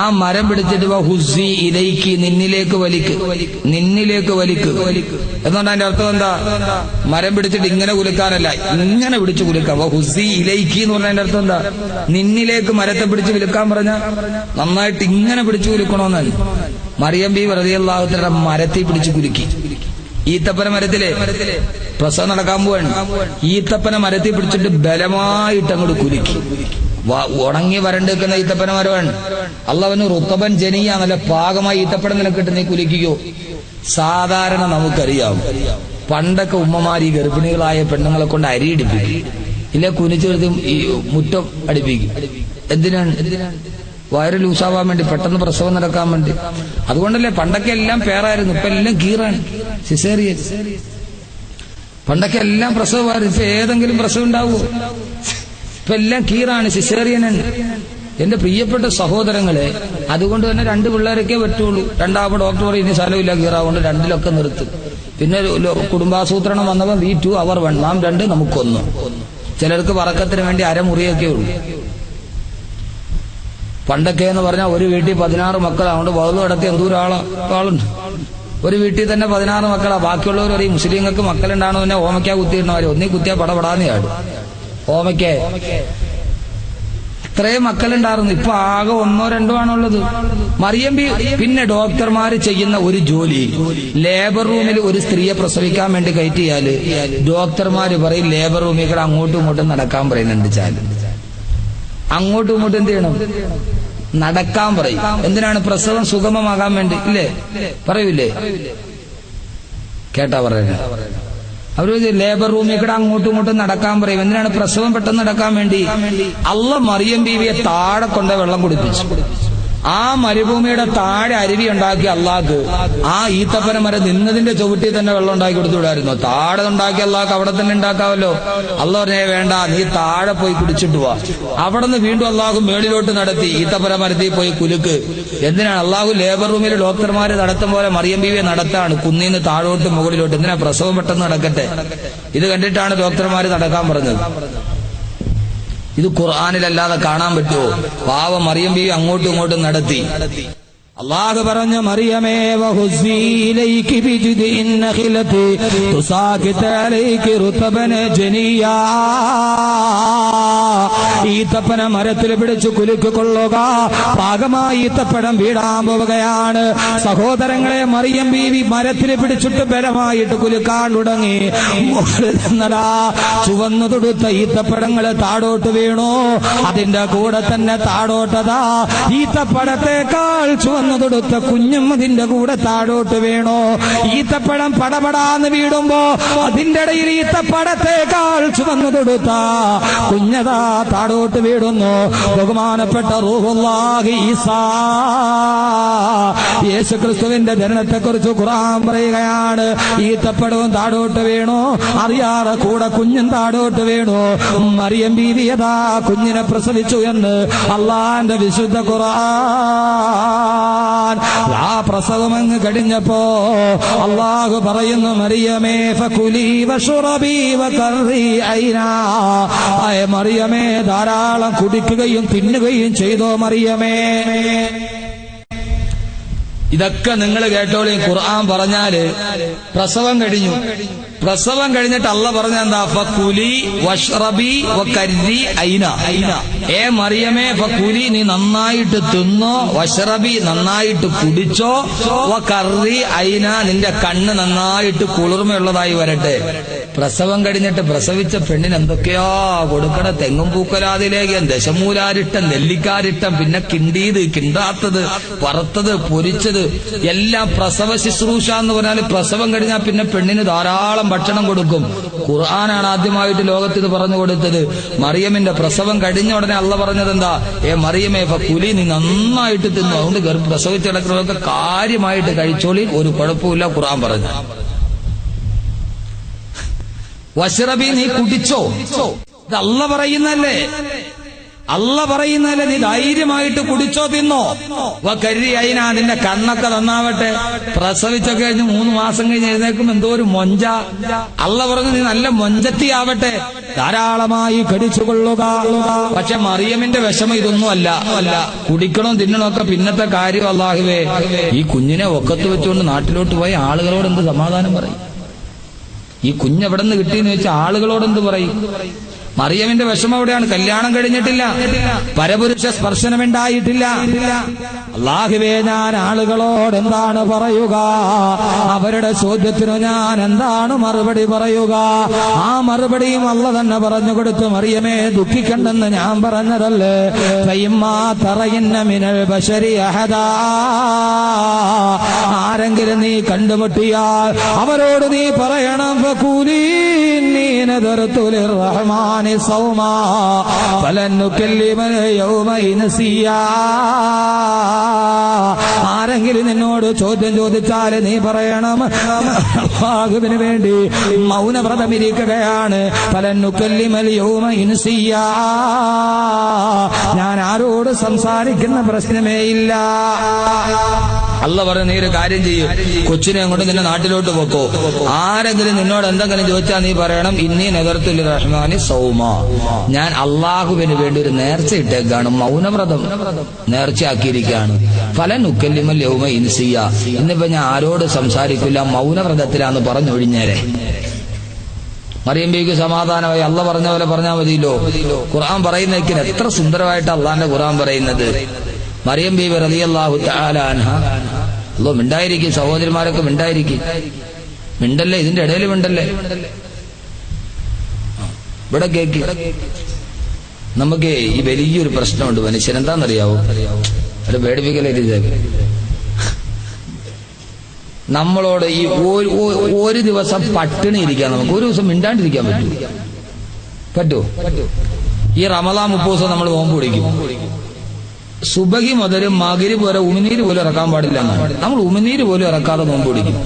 ആ മരം പിടിച്ചിട്ട് ഹുസ്സി ഇലൈക്ക്, നിന്നിലേക്ക് വലിക്ക് എന്നുകൊണ്ട് അതിന്റെ അർത്ഥം എന്താ? മരം പിടിച്ചിട്ട് ഇങ്ങനെ കുലുക്കാനല്ല, ഇങ്ങനെ പിടിച്ചു കുലുക്കാം. ഹുസ്സി ഇലൈക്ക് എന്ന് പറഞ്ഞതിന്റെ അർത്ഥം എന്താ? നിന്നിലേക്ക് മരത്തെ പിടിച്ച് വിലുക്കാൻ പറഞ്ഞ നന്നായിട്ട് ഇങ്ങനെ പിടിച്ചു കുലുക്കണമെന്നാണ്. മറിയം ബീവി റളിയല്ലാഹു തആല മരത്തിൽ പിടിച്ചു കുലുക്കി. ഈത്തപ്പന മരത്തിലെ പ്രസവം നടക്കാൻ പോവാണ്. ഈത്തപ്പന മരത്തിൽ പിടിച്ചിട്ട് ബലമായിട്ട് അങ്ങോട്ട് കുലുക്കി. ഉണങ്ങി വരണ്ട് നിൽക്കുന്ന ഈത്തപ്പന മരമാണ്. അള്ളാഹുവിന് റുത്തബൻ ജനിയ, നല്ല പാകമായി ഈത്തപ്പഴം നിനക്കിട്ട് നീ കുലുക്കിക്കോ. സാധാരണ നമുക്കറിയാം, പണ്ടൊക്കെ ഉമ്മമാർ ഈ ഗർഭിണികളായ പെണ്ണുങ്ങളെ കൊണ്ട് അരി ഇടിപ്പിക്കും, ഇല്ല കുനിച്ചെടുത്തും ഈ മുറ്റം അടിപ്പിക്കും. എന്തിനാണ്? വയറ് ലൂസാവാൻ വേണ്ടി, പെട്ടെന്ന് പ്രസവം നടക്കാൻ വേണ്ടി. അതുകൊണ്ടല്ലേ പണ്ടൊക്കെ എല്ലാം പേറായിരുന്നു, ഇപ്പൊ എല്ലാം കീറാണ്, സിസേറിയൻ. പണ്ടൊക്കെ എല്ലാം പ്രസവമായിരുന്നു, ഇപ്പൊ ഏതെങ്കിലും പ്രസവം ഉണ്ടാവുമോ? ഇപ്പൊ എല്ലാം കീറാണ്, സിസേറിയനാണ്. എന്റെ പ്രിയപ്പെട്ട സഹോദരങ്ങളെ, അതുകൊണ്ട് തന്നെ 2 പിള്ളേരൊക്കെ പറ്റുള്ളൂ. രണ്ടാമത് ഡോക്ടർ പറയും ഇനി സ്ഥലമില്ല, കീറാവുകൊണ്ട് 2ലൊക്കെ നിർത്തും. പിന്നെ കുടുംബാസൂത്രണം വന്നപ്പോൾ V2 അവർ 1, നാം 2 നമുക്കൊന്ന്. ചിലർക്ക് പറക്കത്തിന് വേണ്ടി അരമുറിയൊക്കെ ഉള്ളൂ. പണ്ടൊക്കെ എന്ന് പറഞ്ഞാൽ ഒരു വീട്ടിൽ 16 മക്കൾ, അതുകൊണ്ട് വധു അടക്കം എന്തോരാളുണ്ട്. ഒരു വീട്ടിൽ തന്നെ 16 മക്കളാ. ബാക്കിയുള്ളവർ പറയും മുസ്ലിങ്ങൾക്ക് മക്കളുണ്ടാണോ തന്നെ ഓമയ്ക്ക കുത്തിയിടുന്നവര് ഒന്നീ കുത്തിയാ പടപടാന്ന് ചാടും. ഓമയ്ക്ക ഇത്രയും മക്കളുണ്ടായിരുന്നു. ഇപ്പൊ ആകെ 1 or 2 ആണുള്ളത്. മറിയം പിന്നെ ഡോക്ടർമാര് ചെയ്യുന്ന ഒരു ജോലി, ലേബർ റൂമിൽ ഒരു സ്ത്രീയെ പ്രസവിക്കാൻ വേണ്ടി കയറ്റിയാല് ഡോക്ടർമാര് പറയും ലേബർ റൂമിൽ കൂടെ അങ്ങോട്ടും ഇങ്ങോട്ടും നടക്കാൻ പറയുന്നുണ്ട്. അങ്ങോട്ടും ഇങ്ങോട്ടും എന്ത് ചെയ്യണം? നടക്കാൻ പറയും. എന്തിനാണ്? പ്രസവം സുഗമമാകാൻ വേണ്ടി. ഇല്ലേ? പറയൂലേ? കേട്ടാ പറയുന്നത്. അവര് ലേബർ റൂമിൽ കൂടെ അങ്ങോട്ടും ഇങ്ങോട്ടും നടക്കാൻ പറയും. എന്തിനാണ്? പ്രസവം പെട്ടെന്ന് നടക്കാൻ വേണ്ടി. അള്ളാഹ് മറിയം ബീവിയെ താഴെ കൊണ്ട് വെള്ളം കുടിപ്പിച്ചു. ആ മരുഭൂമിയുടെ താഴെ അരുവി ഉണ്ടാക്കി അള്ളാഹ്ക്ക് ആ ഈത്തപ്പന മരം നിന്നതിന്റെ ചുവട്ടിൽ തന്നെ വെള്ളം ഉണ്ടാക്കി കൊടുത്തുവിടായിരുന്നു. താഴെ ഉണ്ടാക്കി അള്ളാഹ്ക്ക് അവിടെ തന്നെ ഉണ്ടാക്കാമല്ലോ. അള്ളാഹ് പറഞ്ഞേ വേണ്ട, നീ താഴെ പോയി കുടിച്ചിട്ട് പോവാ. അവിടെ നിന്ന് വീണ്ടും അള്ളാഹു മേളിലോട്ട് നടത്തി ഈത്തപ്പന മരത്തിൽ പോയി കുലുക്ക്. എന്തിനാണ്? അള്ളാഹു ലേബർ റൂമിൽ ഡോക്ടർമാര് നടത്തും പോലെ മറിയം ബീവിയെ നടത്താണ്, കുന്നീന്ന് താഴോട്ട് മുകളിലോട്ട്. എന്തിനാ? പ്രസവം പെട്ടെന്ന് നടക്കട്ടെ. ഇത് കണ്ടിട്ടാണ് ഡോക്ടർമാര് നടക്കാൻ പറഞ്ഞത്. ഇത് ഖുർആനിലല്ലാതെ കാണാൻ പറ്റുമോ? പാവ മറിയം ബീവി അങ്ങോട്ടും ഇങ്ങോട്ടും നടത്തി. അല്ലാഹു പറഞ്ഞു, മറിയമേ വഹുസ്സി ഇലൈകി ബിജിദിൻ നഖിലതി തുസാഖിത അലൈകി റുതബൻ ജനിയാ. ഈത്തപ്പന മരത്തിൽ പിടിച്ചു കുലുക്ക് കൊള്ളുക. പാകമായി ഈത്തപ്പഴം വീഴാൻ പോവുകയാണ്. സഹോദരങ്ങളെ, മറിയം ബീവി മരത്തിൽ പിടിച്ചിട്ട് ബലമായിട്ട് കുലുക്കാൻ തുടങ്ങി. ചുവന്നു തൊടുത്ത ഈത്തപ്പഴങ്ങള് താഴോട്ട് വീണു. അതിന്റെ കൂടെ തന്നെ താഴോട്ടതാ ഈത്തപ്പഴത്തേക്കാൾ ചുവന്നു തൊടുത്ത കുഞ്ഞും അതിന്റെ കൂടെ താഴോട്ട് വീണു. ഈത്തപ്പഴം പടപടാന്ന് വീടുമ്പോ അതിന്റെ ഇടയിൽ ഈത്തപ്പഴത്തേക്കാൾ ചുവന്നു തൊടുത്ത കുഞ്ഞതാ താഴോട്ട് വീടുന്നു. ബഹുമാനപ്പെട്ട റൂഹുല്ലാഹി ഈസാ യേശുക്രിസ്തുവിന്റെ ജനനത്തെക്കുറിച്ച് ഖുർആൻ പറയുകയാണ്. ഈത്തപ്പഴവും താഴോട്ട് വീണു, അറിയാതെ കൂടെ കുഞ്ഞും താഴോട്ട് വീണു. മറിയം ബീവിയതാ കുഞ്ഞിനെ പ്രസവിച്ചു എന്ന് അള്ളാന്റെ വിശുദ്ധ ഖുർആൻ. ആ പ്രസവമങ്ങ് കഴിഞ്ഞപ്പോ അള്ളാഹു പറയുന്നു, മറിയമേ ഫകുലി വശുറബി വഖർരി ഐനാ. മറിയമേ ധാരാളം കുടിക്കുകയും തിന്നുകയും ചെയ്തോ മറിയമേ. ഇതൊക്കെ നിങ്ങൾ കേട്ടോളി. ഖുർആൻ പറഞ്ഞാല് പ്രസവം കഴിഞ്ഞു. പ്രസവം കഴിഞ്ഞിട്ട് അള്ളാഹ് പറഞ്ഞ എന്താ? ഫകുലി വഷ്റബി വകർരി ഐന. മറിയമേ ഫകുലി, നീ നന്നായിട്ട് തിന്നോ, വഷ്റബി നന്നായിട്ട് കുടിച്ചോ, വകർരി ഐന, നിന്റെ കണ്ണ് നന്നായിട്ട് കുളിർമയുള്ളതായി വരട്ടെ. പ്രസവം കഴിഞ്ഞിട്ട് പ്രസവിച്ച പെണ്ണിന് എന്തൊക്കെയാ കൊടുക്കണ? തെങ്ങും പൂക്കലാതിലേക്കും ദശമൂലാരിട്ടം, നെല്ലിക്കാരിട്ടം, പിന്നെ കിണ്ടിയത്, കിണ്ടാത്തത്, വറുത്തത്, പൊരിച്ചത്, എല്ലാം പ്രസവ ശുശ്രൂഷ എന്ന് പറഞ്ഞാൽ പ്രസവം കഴിഞ്ഞാൽ പിന്നെ പെണ്ണിന് ധാരാളം ഭക്ഷണം കൊടുക്കും. ഖുർആനാണ് ആദ്യമായിട്ട് ലോകത്ത് ഇത് പറഞ്ഞു കൊടുത്തത്. മറിയമിന്റെ പ്രസവം കഴിഞ്ഞ ഉടനെ അള്ളാഹ് പറഞ്ഞത് എന്താ? മറിയമേ ഫകുലി, നീ നന്നായിട്ട് തിന്നു. അതുകൊണ്ട് പ്രസവിച്ച് കിടക്കുന്നതൊക്കെ കാര്യമായിട്ട് കഴിച്ചോളി, ഒരു കുഴപ്പമില്ല ഖുർആൻ പറഞ്ഞു. വശ്റബി, നീ കുടിച്ചോ. ഇത് അള്ളാഹ് പറയുന്നല്ലേ. നീ ധൈര്യമായിട്ട് കുടിച്ചോ, തിന്നോ. വകർരി ഐന, നിന്റെ കണ്ണൊക്കെ നന്നാവട്ടെ. പ്രസവിച്ചൊക്കെ കഴിഞ്ഞ് 3 മാസം കഴിഞ്ഞ് എഴുന്നേക്കും എന്തോ ഒരു മൊഞ്ച. അള്ളാഹ് പറഞ്ഞു, നീ നല്ല മൊഞ്ചത്തിയാവട്ടെ, ധാരാളമായി കടിച്ചുകൊള്ളുക. പക്ഷെ മറിയമിന്റെ വിഷമം ഇതൊന്നും അല്ല. കുടിക്കണോ തിന്നണോ ഒക്കെ പിന്നത്തെ കാര്യം. അല്ലാഹുവേ, ഈ കുഞ്ഞിനെ ഒക്കത്ത് വെച്ചുകൊണ്ട് നാട്ടിലോട്ട് പോയി ആളുകളോട് എന്ത് സമാധാനം പറയും? ഈ കുഞ്ഞെവിടെ നിന്ന് കിട്ടിയെന്ന് വെച്ചാൽ ആളുകളോട് എന്ത് പറയും? മറിയമിന്റെ വിഷമം എവിടെയാണ്? കല്യാണം കഴിഞ്ഞിട്ടില്ല, പരപുരുഷ സ്പർശനമുണ്ടായിട്ടില്ല. അല്ലാഹുവേ, ഞാൻ ആളുകളോട് എന്താണ് പറയുക? അവരുടെ ചോദ്യത്തിനു ഞാൻ എന്താണ് മറുപടി പറയുക? ആ മറുപടിയും അല്ലാഹ് തന്നെ പറഞ്ഞു കൊടുത്തു. മറിയമേ, ദുഃഖിക്കണ്ടെന്ന് ഞാൻ പറഞ്ഞതല്ലേ. ഫഇമ്മാ തറയിന്ന മിനൽ ബശരി അഹദാ, ആരെങ്കിലും നീ കണ്ടുമുട്ടിയാൽ അവരോട് നീ പറയണം, ഫഖൂലി ഇന്നി നദർതു ലിർറഹ്മാൻ സൗമാ ഫലൻ നുകല്ലിമൽ യൗമ ഇൻസിയാ. ആരെങ്കിലും നിന്നോട് ചോദ്യം ചോദിച്ചാൽ നീ പറയണം, അല്ലാഹുവിന് വേണ്ടി മൗനവ്രതമിരിക്കുകയാണ്. ഫലൻ നുകല്ലിമൽ യൗമ ഇൻസിയാ, ഞാൻ ആരോട് സംസാരിക്കുന്ന പ്രശ്നമേ ഇല്ല. അള്ള പറഞ്ഞു, നീ ഒരു കാര്യം ചെയ്യും, കൊച്ചിനെ കൊണ്ട് നിന്നെ നാട്ടിലോട്ട് പോക്കോ. ആരെങ്കിലും നിന്നോട് എന്തെങ്കിലും ചോദിച്ചാൽ നീ പറയണം, ഇന്നീ നെതർത്തുൽ റഹ്മാനി സൗമ, ഞാൻ അള്ളാഹുവിന് വേണ്ടി ഒരു നേർച്ച ഇട്ടേക്കാണ്, മൗനവ്രതം നേർച്ചയാക്കിയിരിക്കുകയാണ്. ഫലൻ ഉക്കല്ലിമൽ യൗമ ഇൻസിയ, ഇന്നിപ്പോ ഞാൻ ആരോട് സംസാരിക്കില്ല, മൗനവ്രതത്തിലാന്ന് പറഞ്ഞൊഴിഞ്ഞേരെ. മറിയം ബീവിക്ക് സമാധാനമായി. അള്ള പറഞ്ഞ പോലെ പറഞ്ഞാൽ മതിയല്ലോ. ഖുർആൻ പറയുന്നതിന് എത്ര സുന്ദരമായിട്ട് അള്ളാന്റെ ഖുർആൻ പറയുന്നത്. മറിയം ബീവി റളിയല്ലാഹു തആല അൻഹ, അല്ലോ മിണ്ടായിരിക്കും, സഹോദരിമാരൊക്കെ മിണ്ടായിരിക്കും, മിണ്ടല്ലേ, ഇതിന്റെ ഇടയിൽ മിണ്ടല്ലേ, ഇവിടെ കേക്ക്. നമുക്ക് ഈ വലിയൊരു പ്രശ്നമുണ്ട് മനുഷ്യൻ, എന്താണെന്നറിയാവോ? ഒരു പേടിപ്പിക്കലേ. നമ്മളോട് ഈ ഒരു ദിവസം പട്ടിണി ഇരിക്കാൻ നമുക്ക് ഒരു ദിവസം മിണ്ടാണ്ടിരിക്കാൻ പറ്റുമോ? ഈ റമദാൻ 30 ദിവസം നമ്മൾ നോമ്പ് പിടിക്കും. സുബഹി മുതൽ മഗ്രിബ് വരെ ഉമിനീര് പോലും ഇറക്കാൻ പാടില്ല എന്നാണ്. നമ്മൾ ഉമിനീര് പോലും ഇറക്കാതെ നോമ്പ് പിടിക്കും.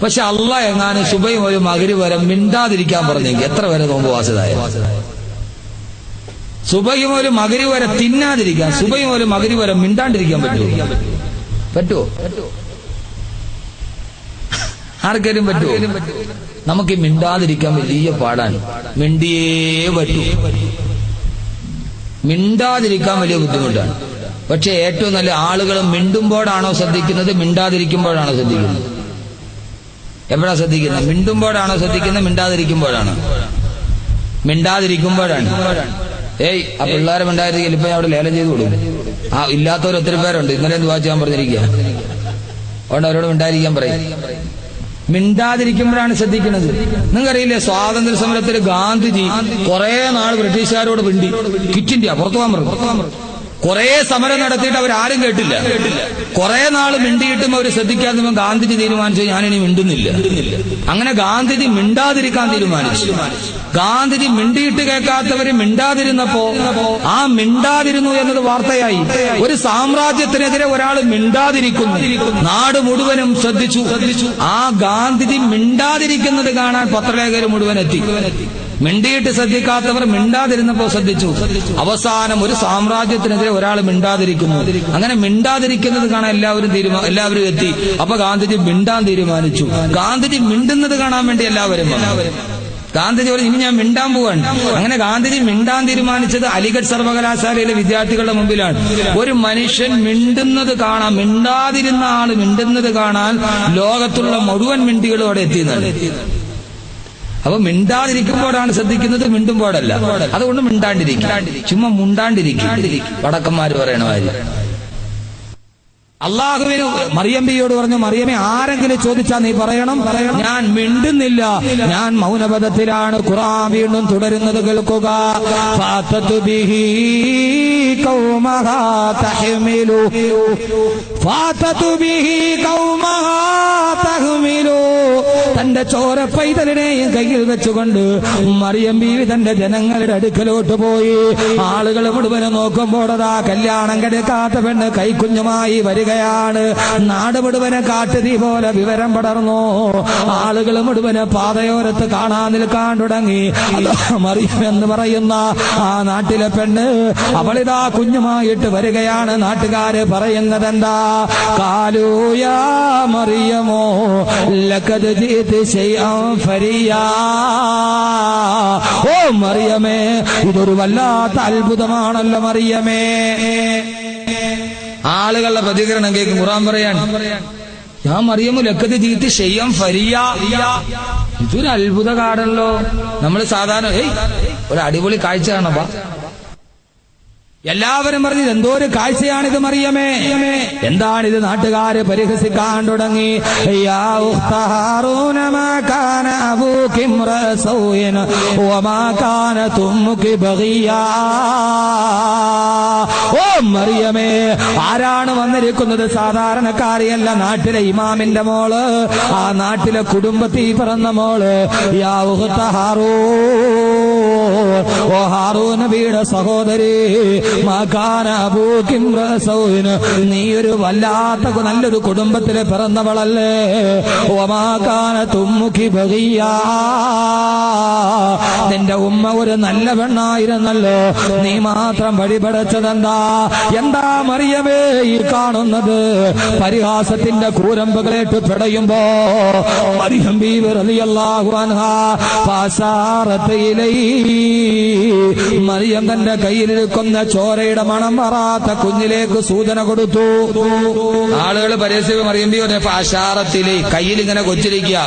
പക്ഷെ അള്ളാഹ് എങ്ങാനും സുബഹി മുതൽ മഗ്രിബ് വരെ മിണ്ടാതിരിക്കാൻ പറഞ്ഞെങ്കിൽ എത്ര വരെ നോമ്പ് വാസിതായ? സുബഹി മുതൽ മഗ്രിബ് വരെ തിന്നാതിരിക്കാൻ, സുബഹി മുതൽ മഗ്രിബ് വരെ മിണ്ടാണ്ടിരിക്കാൻ പറ്റുമോ? ആർക്കെങ്കിലും പറ്റുമോ? നമുക്ക് മിണ്ടാതിരിക്കാൻ വലിയ പാടാണ്. മിണ്ടിയേ പറ്റൂ. മിണ്ടാതിരിക്കാൻ വലിയ ബുദ്ധിമുട്ടാണ്. പക്ഷെ ഏറ്റവും നല്ല ആളുകൾ മിണ്ടുമ്പോഴാണോ ശ്രദ്ധിക്കുന്നത്, മിണ്ടാതിരിക്കുമ്പോഴാണോ ശ്രദ്ധിക്കുന്നത്? എപ്പോഴാ ശ്രദ്ധിക്കുന്നത്? മിണ്ടുമ്പോഴാണോ ശ്രദ്ധിക്കുന്നത്, മിണ്ടാതിരിക്കുമ്പോഴാണോ? മിണ്ടാതിരിക്കുമ്പോഴാണ്. ആ പിള്ളേരെ മിണ്ടാതിരിക്കില്ല, ഇപ്പൊ ഞാൻ അവിടെ ലേലം ചെയ്ത് കൊടുക്കും. ഇല്ലാത്തവർ ഒത്തിരി പേരുണ്ട്. ഇന്നലെ എന്ത് വായിച്ചാൻ പറഞ്ഞിരിക്കുക, അതുകൊണ്ട് അവരോട് മിണ്ടാതിരിക്കാൻ പറയും. മിണ്ടാതിരിക്കുമ്പോഴാണ് ശ്രദ്ധിക്കുന്നത്. നിങ്ങൾക്കറിയില്ലേ, സ്വാതന്ത്ര്യ സമരത്തിൽ ഗാന്ധിജി കുറെ നാൾ ബ്രിട്ടീഷുകാരോട് മിണ്ടി, ക്വിറ്റ് ഇന്ത്യ, പുറത്തു പോകാൻ പറഞ്ഞു. കുറെ സമരം നടത്തിയിട്ട് അവരാരും കേട്ടില്ല. കുറെ നാൾ മിണ്ടിയിട്ടും അവർ ശ്രദ്ധിക്കാതെ ഗാന്ധിജി തീരുമാനിച്ചു, ഞാനിനി മിണ്ടുന്നില്ല. അങ്ങനെ ഗാന്ധിജി മിണ്ടാതിരിക്കാൻ തീരുമാനിച്ചു. ഗാന്ധിജി മിണ്ടിയിട്ട് കേൾക്കാത്തവര് മിണ്ടാതിരുന്നപ്പോ ആ മിണ്ടാതിരുന്നു എന്നത് വാർത്തയായി. ഒരു സാമ്രാജ്യത്തിനെതിരെ ഒരാൾ മിണ്ടാതിരിക്കുന്നു, നാട് മുഴുവനും ശ്രദ്ധിച്ചു. ആ ഗാന്ധിജി മിണ്ടാതിരിക്കുന്നത് കാണാൻ പത്രലേഖകർ മുഴുവൻ എത്തി. മിണ്ടിയിട്ട് ശ്രദ്ധിക്കാത്തവർ മിണ്ടാതിരുന്നപ്പോ ശ്രദ്ധിച്ചു. അവസാനം ഒരു സാമ്രാജ്യത്തിനെതിരെ ഒരാൾ മിണ്ടാതിരിക്കുന്നു. അങ്ങനെ മിണ്ടാതിരിക്കുന്നത് കാണാൻ എല്ലാവരും എത്തി. അപ്പൊ ഗാന്ധിജി മിണ്ടാൻ തീരുമാനിച്ചു. ഗാന്ധിജി മിണ്ടുന്നത് കാണാൻ വേണ്ടി എല്ലാവരും ഗാന്ധിജി പറഞ്ഞു, ഇനി ഞാൻ മിണ്ടാൻ പോവാണ്. അങ്ങനെ ഗാന്ധിജി മിണ്ടാൻ തീരുമാനിച്ചത് അലിഗഡ് സർവകലാശാലയിലെ വിദ്യാർത്ഥികളുടെ മുമ്പിലാണ്. ഒരു മനുഷ്യൻ മിണ്ടുന്നത് കാണാൻ, മിണ്ടാതിരുന്ന ആള് മിണ്ടുന്നത് കാണാൻ ലോകത്തുള്ള മുഴുവൻ മിണ്ടികളും അവിടെ എത്തിയെന്നാണ്. അപ്പൊ മിണ്ടാതിരിക്കുമ്പോഴാണ് ശ്രദ്ധിക്കുന്നത്, മിണ്ടുമ്പോഴല്ല. അതുകൊണ്ട് മിണ്ടാണ്ടിരിക്കും, ചുമ്മാ മുണ്ടാണ്ടിരിക്കും. വടക്കന്മാര് പറയണമാര്. അള്ളാഹുവിന് മറിയം ബിയോട് പറഞ്ഞു, മറിയമേ, ആരെങ്കിലും ചോദിച്ചാൽ നീ പറയണം, ഞാൻ മിണ്ടുന്നില്ല, ഞാൻ മൗനപദത്തിലാണ്. ഖുർആൻ വീണ്ടും തുടരുന്നത് കേൾക്കുക. ഫാതതു ബിഹി ഖൗമഹാ തഹ്മിലു, ഫാതതു ബിഹി ഖൗമഹാ തഹ്മിലു. തന്റെ ചോര പൈതലിനെയും കയ്യിൽ വെച്ചുകൊണ്ട് മറിയം ബീവി തന്റെ ജനങ്ങളുടെ അടുക്കലോട്ട് പോയി. ആളുകൾ മുഴുവനും നോക്കുമ്പോഴതാ കല്യാണം കഴിക്കാത്ത പെണ്ണ് കൈക്കുഞ്ഞുമായി വരികയാണ്. നാട് മുഴുവനെ കാട്ടുതീ പോലെ വിവരം പടർന്നു. ആളുകൾ മുഴുവന് പാതയോരത്ത് കാണാൻ നിൽക്കാൻ തുടങ്ങി. മറിയം എന്ന് പറയുന്ന ആ നാട്ടിലെ പെണ്ണ്, അവളിതാ കുഞ്ഞുമായിട്ട് വരികയാണ്. നാട്ടുകാര് പറയുന്നത് എന്താ? കാലൂയാ മറിയമോ ലഖദ് ജീതി ശൈഅൻ ഫരിയാ. ഓ മറിയമേ, ഇതൊരു വല്ലാത്ത അത്ഭുതമാണല്ലോ മറിയമേ. ആളുകളുടെ പ്രതികരണം കേൾക്കും. ഖുർആൻ പറയാൻ, ഞാൻ മറിയമു ലഖദ് ജീതി ശൈഅൻ ഫരിയാ. ഇതൊരു അത്ഭുത കാടല്ലോ. നമ്മൾ സാധാരണ ഒരു അടിപൊളി കാഴ്ച കാണപ്പാ, എല്ലാവരും പറഞ്ഞു എന്തോ ഒരു കാഴ്ചയാണിത് മറിയമേ, എന്താണിത്? നാട്ടുകാര് പരിഹസിക്കാൻ തുടങ്ങി. യാ ഉഖ്ത ഹാറൂന മാ കാന അബൂകി ഇംറഅസൗഇൻ വമാ കാനത് ഉമ്മുകി ബഗിയാ. ഓ മറിയമേ, ആരാണ് വന്നിരിക്കുന്നത്? സാധാരണക്കാരിയല്ല, നാട്ടിലെ ഇമാമിന്റെ മോള്, ആ നാട്ടിലെ കുടുംബത്തിൽ പിറന്ന മോള്. യാ ഉഖ്ത ഹാറൂൻ, ഓ ഹാറൂൻ നബിയുടെ സഹോദരി, നീ ഒരു വല്ലാത്ത നല്ലൊരു കുടുംബത്തിലെ പിറന്നവളല്ലേ. ഒമാകാന തുമ്മുഖി ബഗിയ, ബഗിയാ, നിന്റെ ഉമ്മ ഒരു നല്ല പെണ്ണായിരുന്നല്ലോ, നീ മാത്രം വഴിപടച്ചതെന്താ? എന്താ മറിയമേ ഈ കാണുന്നത്? പരിഹാസത്തിന്റെ കൂരമ്പുകളേറ്റ് പിടയുമ്പോ മറിയം ബീവി റളിയല്ലാഹു അൻഹാ ഫസാറത്ത് ഇലൈഹി, മറിയം തന്റെ കയ്യിലിരിക്കുന്ന ചോരയുടെ മണം മാറാത്ത കുഞ്ഞിലേക്ക് സൂചന കൊടുത്തു. ആളുകൾ പരസ്യം മറിയം ബീവി ഫസാറത്തിലേ, കയ്യിൽ ഇങ്ങനെ കൊച്ചിരിക്കുക,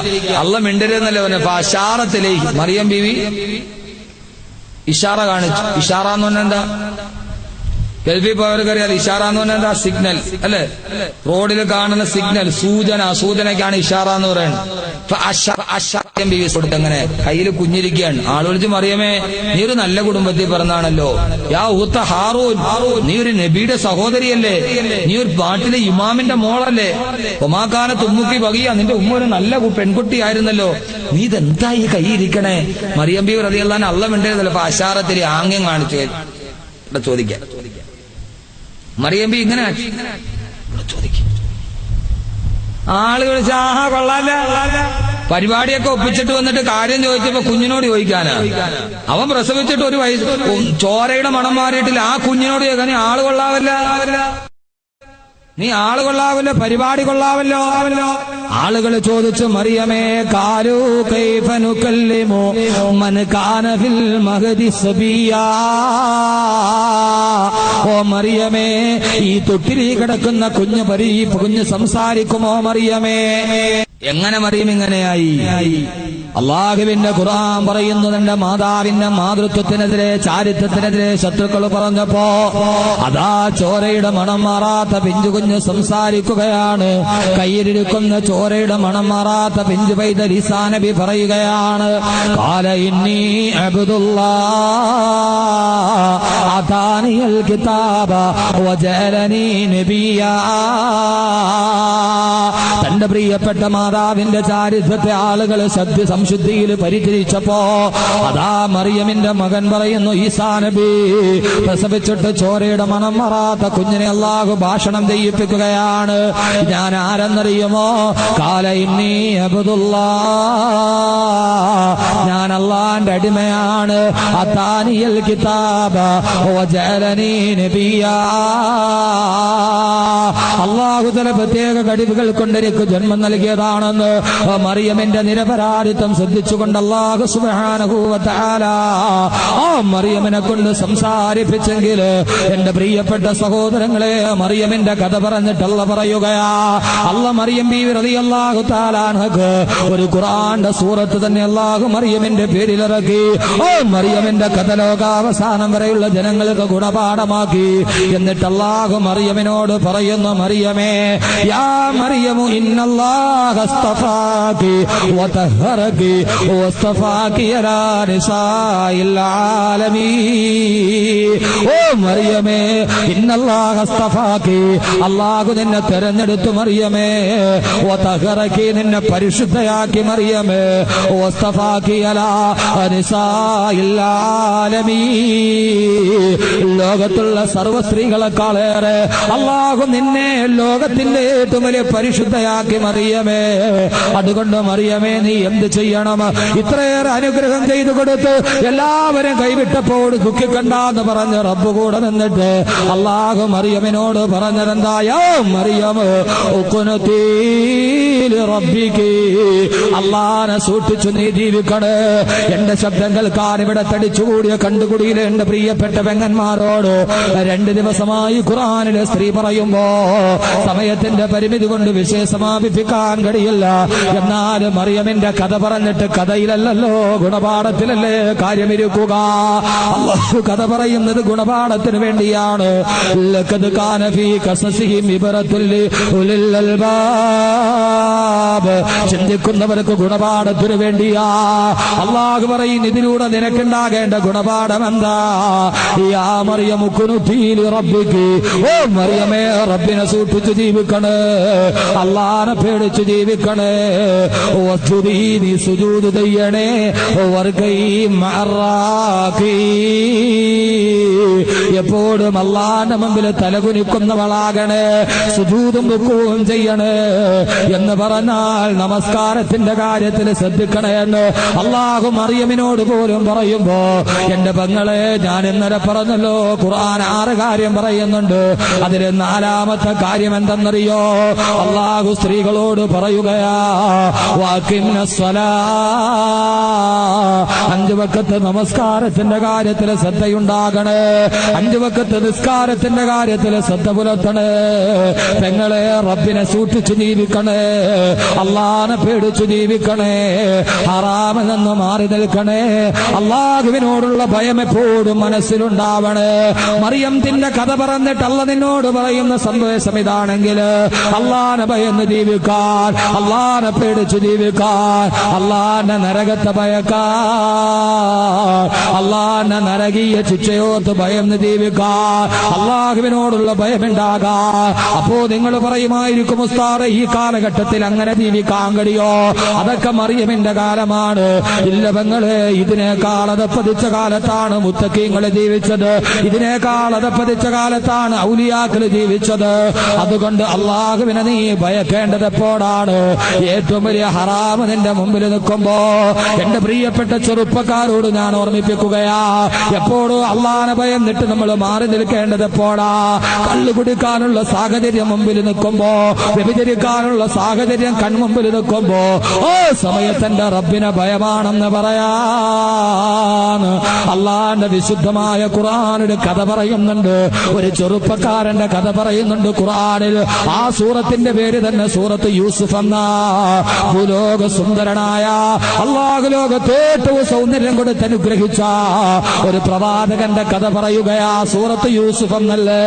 അള്ള മിണ്ടരുന്നല്ലേ അവനെ ഫസാറത്തിലേ. മറിയം ബീവി ഇഷാറ കാണിച്ചു. ഇഷാറ എന്ന് പറഞ്ഞാൽ എന്താ? ഗൾഫിൽ പോയവർക്കറിയാം ഇഷാറ എന്ന് പറഞ്ഞാൽ എന്താ? സിഗ്നൽ അല്ലെ? റോഡിൽ കാണുന്ന സിഗ്നൽ, സൂചനയ്ക്കാണ് ഇഷാറ എന്ന് പറയുന്നത്. അങ്ങനെ കയ്യിൽ കുഞ്ഞിരിക്കുകയാണ്. ആൾ വിളിച്ച് മറിയമേ, നീ ഒരു നല്ല കുടുംബത്തിൽ പിറന്നാണല്ലോ, യാ ഉത്ത ഹാറൂൻ, നീ ഒരു നബിയുടെ സഹോദരിയല്ലേ, നീ ഒരു നാട്ടിലെ ഇമാമിന്റെ മോളല്ലേ, ഒമാക്കാന തുമ്മുക്കി വകിയ, നിന്റെ ഉമ്മ ഒരു നല്ല പെൺകുട്ടിയായിരുന്നല്ലോ, നീ ഇതെന്താ ഈ കൈയിരിക്കണേ? മറിയം ബീവി റളിയല്ലാഹു അൻഹ അള്ള മിണ്ടരുതല്ലോ, അപ്പൊ അശാറത്തിൽ ആംഗ്യം കാണിച്ചു ഇവിടെ ചോദിക്കാൻ. മറിയം ബീവി ഇങ്ങനെ ചോദിക്കും. ആളുകൾ ആഹാ കൊള്ളാല്ല, പരിപാടിയൊക്കെ ഒപ്പിച്ചിട്ട് വന്നിട്ട് കാര്യം ചോദിച്ചപ്പോ കുഞ്ഞിനോട് ചോദിക്കാനാ. അവൻ പ്രസവിച്ചിട്ട് ഒരു വയസ്സ്, ചോരയുടെ മണം മാറിയിട്ടില്ല, ആ കുഞ്ഞിനോട് ചോദിക്കാൻ നീ ആള് കൊള്ളാവല്ല, നീ ആള് കൊള്ളാവല്ലോ, പരിപാടി കൊള്ളാവല്ലോ. ആളുകൾ ചോദിച്ചു മറിയമേ, കാലൂ കൈഫ നുകല്ലിമു മൻ കാന ഫിൽ മഹദി സബിയാ, ഓ മറിയമേ, ഈ തൊട്ടിലി കിടക്കുന്ന കുഞ്ഞ് സംസാരിക്കുമോ മറിയമേ? എങ്ങനെ മറിയം ഇങ്ങനെയായി? അള്ളാഹുവിന്റെ ഖുർആൻ പറയുന്നു, തന്റെ മാതാവിന്റെ മാതൃത്വത്തിനെതിരെ, ചാരിത്രത്തിനെതിരെ ശത്രുക്കൾ പറഞ്ഞപ്പോ അതാ ചോരയുടെ മണം മാറാത്ത പിഞ്ചുകുഞ്ഞ് സംസാരിക്കുകയാണ്. കയ്യിലിരിക്കുന്ന ചോരയുടെ മണം മാറാത്ത പിഞ്ചു പൈതൽ ഈസാ നബി പറയുകയാണ്, ഖാല ഇന്നി അബ്ദുല്ലാഹ് ആതാനിയൽ കിതാബ വജഅലനി നബിയ്യാ. തന്റെ പ്രിയപ്പെട്ട മാതാവിന്റെ ചാരിത്രത്തെ ആളുകൾ സംശുദ്ധിയിൽ പരിചരിച്ചപ്പോ അതാ മറിയമിന്റെ മകൻ പറയുന്നു, ഈസാ നബി പ്രസവിച്ചിട്ട് ചോരയുടെ മണം മാറാത്ത കുഞ്ഞിനെ അല്ലാഹു ഭാഷണം ചെയ്യിപ്പിക്കുകയാണ്. ഞാൻ ആരെന്നറിയുമോ? ഖാല ഇന്നി അബ്ദുല്ലാഹ്, ഞാൻ അല്ലാഹുവിന്റെ അടിമയാണ്. അതാനിയൽ കിതാബ വജഅലനി നബിയ്യാ. അല്ലാഹു തആല പ്രത്യേക കഴിവുകൾ കൊണ്ട് എനിക്ക് ജന്മം നൽകിയതാണെന്ന് മറിയമിന്റെ നിരപരാധിത്വം ശ്രദ്ധിച്ചുകൊണ്ട് അല്ലാഹു സുബ്ഹാനഹു വ തആല ആ മറിയമിനെ കൊണ്ട് സംസാരിപ്പിച്ചെങ്കിൽ എന്റെ പ്രിയപ്പെട്ട സഹോദരങ്ങളെ, മറിയമിന്റെ കഥ പറഞ്ഞിട്ട് അല്ലാഹു പറയുകയാ, അല്ലാഹു മറിയം ബീവി റളിയല്ലാഹു തആല അൻഹക്ക് ഒരു ഖുർആന്റെ സൂറത്ത് തന്നെ അല്ലാഹു മറിയമിന്റെ പേരിൽ ഇറക്കി. ഓ മറിയമിന്റെ കഥ ലോകാവസാനം വരെയുള്ള ജനങ്ങൾക്ക് ഗുണപാഠമാക്കി. എന്നിട്ട് അല്ലാഹു മറിയമിനോട് പറയുന്നു, മറിയമേ, യാ മറിയമു ഇന്നല്ലാഹ അസ്തഫാകി വതഹറകി വസ്തഫാകി അലാ നിസാഇൽ ആലമീൻ. ഓ മറിയമേ, ഇന്നല്ലാഹ അസ്തഫാകി, അല്ലാഹു നിന്നെ തെരഞ്ഞെടുത്തു മറിയമേ, വതഹറകി, നിന്നെ പരിശുദ്ധയാക്കി മറിയമേ, വസ്തഫാകി അലാ നിസാഇൽ ആലമീൻ. ലോകത്തുള്ള സർവ്വ സ്ത്രീകളെക്കാളേറെ അല്ലാഹു നിന്നെ ലോകത്തിന്റെ ഏറ്റവും വലിയ പരിശുദ്ധയാക്കി മറിയമേ. അതുകൊണ്ട് മറിയമേ, നീ എന്ത് ചെയ്യണം? ഇത്രയേറെ അനുഗ്രഹം ചെയ്തു കൊടുത്ത് എല്ലാവരും കൈവിട്ടപ്പോൾ ദുഃഖിക്കണ്ടെന്ന് പറഞ്ഞ് റബ്ബ് കൂടെ നിന്നിട്ട് അല്ലാഹു മറിയമിനോട് പറഞ്ഞതെന്തായോ? മറിയം ഉഖ്നുതീ ലിറബ്ബികി, അല്ലാഹനെ സൂക്ഷിച്ചു നീ ജീവിക്കണേ. എന്റെ ശബ്ദം കേൾക്കാൻ ഇവിടെ തടിച്ചുകൂടിയ കണ്ടുകൂടിയിലെ എന്റെ പ്രിയപ്പെട്ട പെങ്ങന്മാരോട് 2 ദിവസമായി ഖുർആനിലെ സ്ത്രീ പറയുമ്പോ സമയത്തിന്റെ പരിമിതി കൊണ്ട് വിഷയം സമാപിപ്പിക്കാൻ കഴിയില്ല. എന്നാൽ മറിയമിന്റെ കഥ പറഞ്ഞിട്ട് കഥയിലല്ലോ ഗുണപാഠത്തിലല്ലേ കാര്യമിരിക്കുക. അല്ലാഹു കഥ പറയുന്നത് ഗുണപാഠത്തിന് വേണ്ടിയാണ്. ലഖദ് കാന ഫീ ഖസസിഹിം ഇബ്റത്തുൽ ലിഉലിൽ അൽബാബ്, ചിന്തിക്കുന്നവർക്ക് ഗുണപാഠത്തിന് വേണ്ടിയാ. അല്ലാഹു പറയുന്നു, ഇതിലൂടെ നിനക്കുണ്ടാകേണ്ട ഗുണപാഠം എന്താ? യാ മറിയം ഉഖ്നുതീ ലിറബ്ബികി, ഓ മറിയമേ, റബ്ബിനെ സൂക്ഷിച്ചു ജീവിക്കണേ, അല്ലാഹനെ പേടിച്ചു ജീവിക്കണേ. വസ്ജുദീ, നീ സുജൂദ് ചെയ്യണേ. വർകഈ മഅറാകീ, എപ്പോഴും അല്ലാഹന്റെ മുമ്പിൽ തലകുനിക്കുന്നവളാകണേ, സുജൂദും റുകൂഉം ചെയ്യണേ. എന്ന് പറഞ്ഞാൽ നമസ്കാരത്തിന്റെ കാര്യത്തിൽ ശ്രദ്ധിക്കണേ എന്ന് അള്ളാഹു മറിയമിനോട് പോലും പറയുമ്പോ, എന്റെ പെങ്ങളെ, ഞാൻ ഇന്നലെ പറഞ്ഞല്ലോ ഖുർആൻ 6 കാര്യം പറയുന്നുണ്ട്. അതിൽ 4ാമത്തെ കാര്യം എന്തെന്നറിയോ? അള്ളാഹു സ്ത്രീകളോട് പറയുകയാ, വാക്കിന്നസ്സലാ, 5 വഖത്ത് നമസ്കാരത്തിന്റെ കാര്യത്തിൽ ശ്രദ്ധയുണ്ടാകണേ, 5 വഖത്ത് നിസ്കാരത്തിന്റെ കാര്യത്തിൽ ശ്രദ്ധ പുലർത്തണേ. പെങ്ങളെ, റബ്ബിനെ സൂക്ഷിച്ചു ജീവിക്കണേ, അള്ളാനെ പേടിച്ചു ജീവിക്കണേ, ഹറാമിൽ നിന്ന് മാറി നിൽക്കണേ, അള്ളാഹുവിനോടുള്ള ഭയം എപ്പോഴും മനസ്സിലുണ്ടാവണേ. മറിയത്തിന്റെ കഥ പറഞ്ഞിട്ട് അള്ള നിന്നോട് പറയുന്ന സന്ദേശം ഇതാണെങ്കിൽ, അള്ളാനെ ഭയന്ന് ജീവിക്കാൻ, അള്ളാനെ പേടിച്ചു ജീവിക്കാൻ, അള്ളാന്റെ നരകത്തെ ഭയക്കാൻ, അള്ളാന്റെ നരകീയ ശിക്ഷയോർത്ത് ഭയന്ന് ജീവിക്കാൻ, അള്ളാഹുവിനോടുള്ള ഭയമുണ്ടാകാൻ. അപ്പോ നിങ്ങൾ പറയുമായിരിക്കും, ഉസ്താദേ, ഈ കാലഘട്ടത്തിൽ അങ്ങനെ ജീവിക്കാൻ കഴിയോ? അതൊക്കെ മറിയമിന്റെ കാലമാണ്. ഇല്ല പെങ്ങളെ, ഇതിനേക്കാൾ അതപ്പതിച്ച കാലത്താണ് മുത്തഖീങ്ങൾ ജീവിച്ചത്, ഇതിനേക്കാൾ അതപ്പതിച്ച കാലത്താണ് ഔലിയാക്കൾ ജീവിച്ചത്. അതുകൊണ്ട് അള്ളാഹുവിനെ നീ ഭയക്കേണ്ടത് എപ്പോഴാണ്? ഏറ്റവും വലിയ ഹറാമ് നിന്റെ മുമ്പിൽ നിൽക്കുമ്പോ. എന്റെ പ്രിയപ്പെട്ട ചെറുപ്പക്കാരോട് ഞാൻ ഓർമ്മിപ്പിക്കുകയാ, എപ്പോഴും അള്ളാഹനെ ഭയന്നിട്ട് നമ്മൾ മാറി നിൽക്കേണ്ടത് എപ്പോഴാ? കള്ളു കുടിക്കാനുള്ള സാഹചര്യം മുമ്പിൽ നിൽക്കുമ്പോ, വ്യഭിചരിക്കാനുള്ള സാഹചര്യം കൺമുമ്പിൽ നിൽക്കുമ്പോ, ഓ സമയത്തെന്റെ റബ്ബിനെ ഭയമാണെന്ന് പറയാൻ അള്ളാന്റെ വിശുദ്ധമായ ഖുർആനിൽ കഥ പറയുന്നുണ്ട്. ഒരു ചെറുപ്പക്കാരന്റെ കഥ പറയുന്നുണ്ട് ഖുർആനിൽ. ആ സൂറത്തിന്റെ പേര് തന്നെ സൂറത്ത് യൂസുഫ് എന്ന. ഭൂലോക സുന്ദരനായ, അള്ളാഹു ലോകത്തെ ഏറ്റവും സൗന്ദര്യം കൊടുത്ത് അനുഗ്രഹിച്ച ഒരു പ്രവാചകന്റെ കഥ പറയുകയാ, സൂറത്ത് യൂസുഫ് എന്നല്ലേ.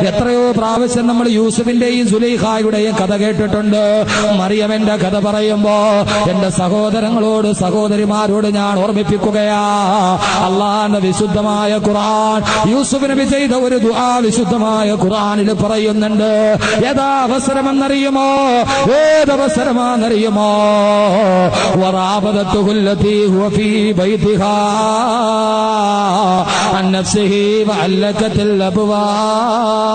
എത്രയോ പ്രാവശ്യം നമ്മൾ യൂസുഫിന്റെയും സുലൈഖായുടെയും കഥ കേട്ടിട്ടുണ്ട്. മറിയമിന്റെ കഥ പറയുമ്പോ എന്റെ സഹോദരങ്ങളോട് സഹോദരിമാരോട് ഞാൻ ഓർമ്മിപ്പിക്കുകയാ, അള്ളാന്റെ വിശുദ്ധമായ ഖുർആൻ യൂസുഫ് നബി ചെയ്ത ഒരു ദുആ വിശുദ്ധമായ ഖുർആനിൽ പറയുന്നുണ്ട്. ഏതാവസരമെന്നറിയുമോ? ഏതവസരമാണെന്നറിയുമോ? വറാബദത്തുഹുല്ലതി ഹുവ ഫീ ബൈതിഹാ അൻ നഫ്സിഹി വഅല്ലകത്തിൽ അബ്വാബ്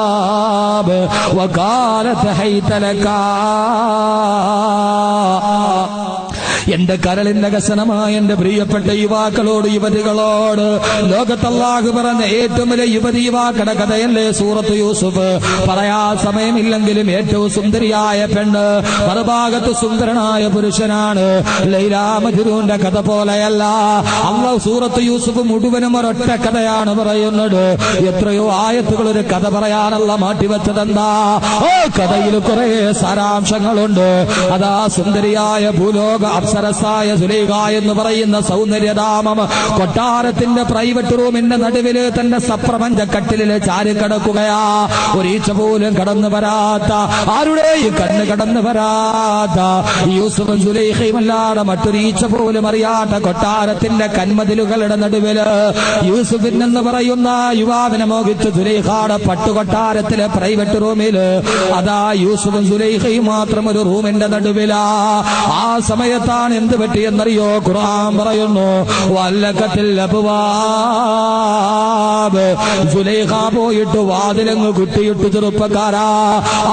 വഖാലത് ഹൈതലകാ. എന്റെ കരളിന്റെ കസനമായ എന്റെ പ്രിയപ്പെട്ട യുവാക്കളോട്, യുവതികളോട്, ലോകത്തല്ലാഹു പറഞ്ഞ ഏറ്റവും വലിയ യുവാക്കളുടെ കഥയല്ലേ സൂറത്ത് യൂസുഫ്. പറയാ സമയമില്ലെങ്കിലും ഏറ്റവും സുന്ദരിയായ പെണ്ണ്, മറുഭാഗത്ത് സുന്ദരനായ പുരുഷനാണ്. ലൈലാ മജ്നൂന്റെ കഥ പോലെയല്ല. അല്ലാഹു സൂറത്ത് യൂസുഫ് മുഴുവനും ഒരൊറ്റ കഥയാണ് പറയുന്നത്. എത്രയോ ആയത്തുകൾ ഒരു കഥ പറയാനല്ല മാറ്റിവെച്ചതെന്താ? ഓ കഥയിൽ കുറെ സാരാംശങ്ങളുണ്ട്. അതാ സുന്ദരിയായ ഭൂലോക അപ്സരസായ സുലൈഖ എന്ന് പറയുന്ന സൗന്ദര്യധാമം കൊട്ടാരത്തിന്റെ പ്രൈവറ്റ് റൂമിന്റെ നടുവില് തന്റെ സപ്രപഞ്ച കട്ടിലില് ചാരിക്കിടക്കുകയാ. ഒരീച്ച പോലും കടന്നു വരാത്ത, ആരുടെയും കണ്ണ് കടന്നു വരാത്ത, യൂസുഫും സുലൈഖയുമല്ലാതെ മറ്റൊരീച്ച പോലും അറിയാത്ത കൊട്ടാരത്തിന്റെ കന്മതിലുകളുടെ നടുവില് യൂസുഫിൻ എന്ന് പറയുന്ന യുവാവിനെ മോഹിച്ച് സുലൈഖയുടെ പട്ടുകൊട്ടാരത്തിലെ പ്രൈവറ്റ് റൂമില് അതാ യൂസുഫും സുലൈഖയും മാത്രം ഒരു റൂമിന്റെ നടുവിലാ. ആ സമയത്താണ് എന്ത് പറ്റിയെന്നറിയോ? ഖുർആൻ പറയുന്നു, വല്ലകത്തിൽ അബ്വാബ്. സുലൈഖ പോയിട്ട് വാതിലങ്ങ് കുട്ടിയിട്ട് ചെറുപ്പക്കാരാ.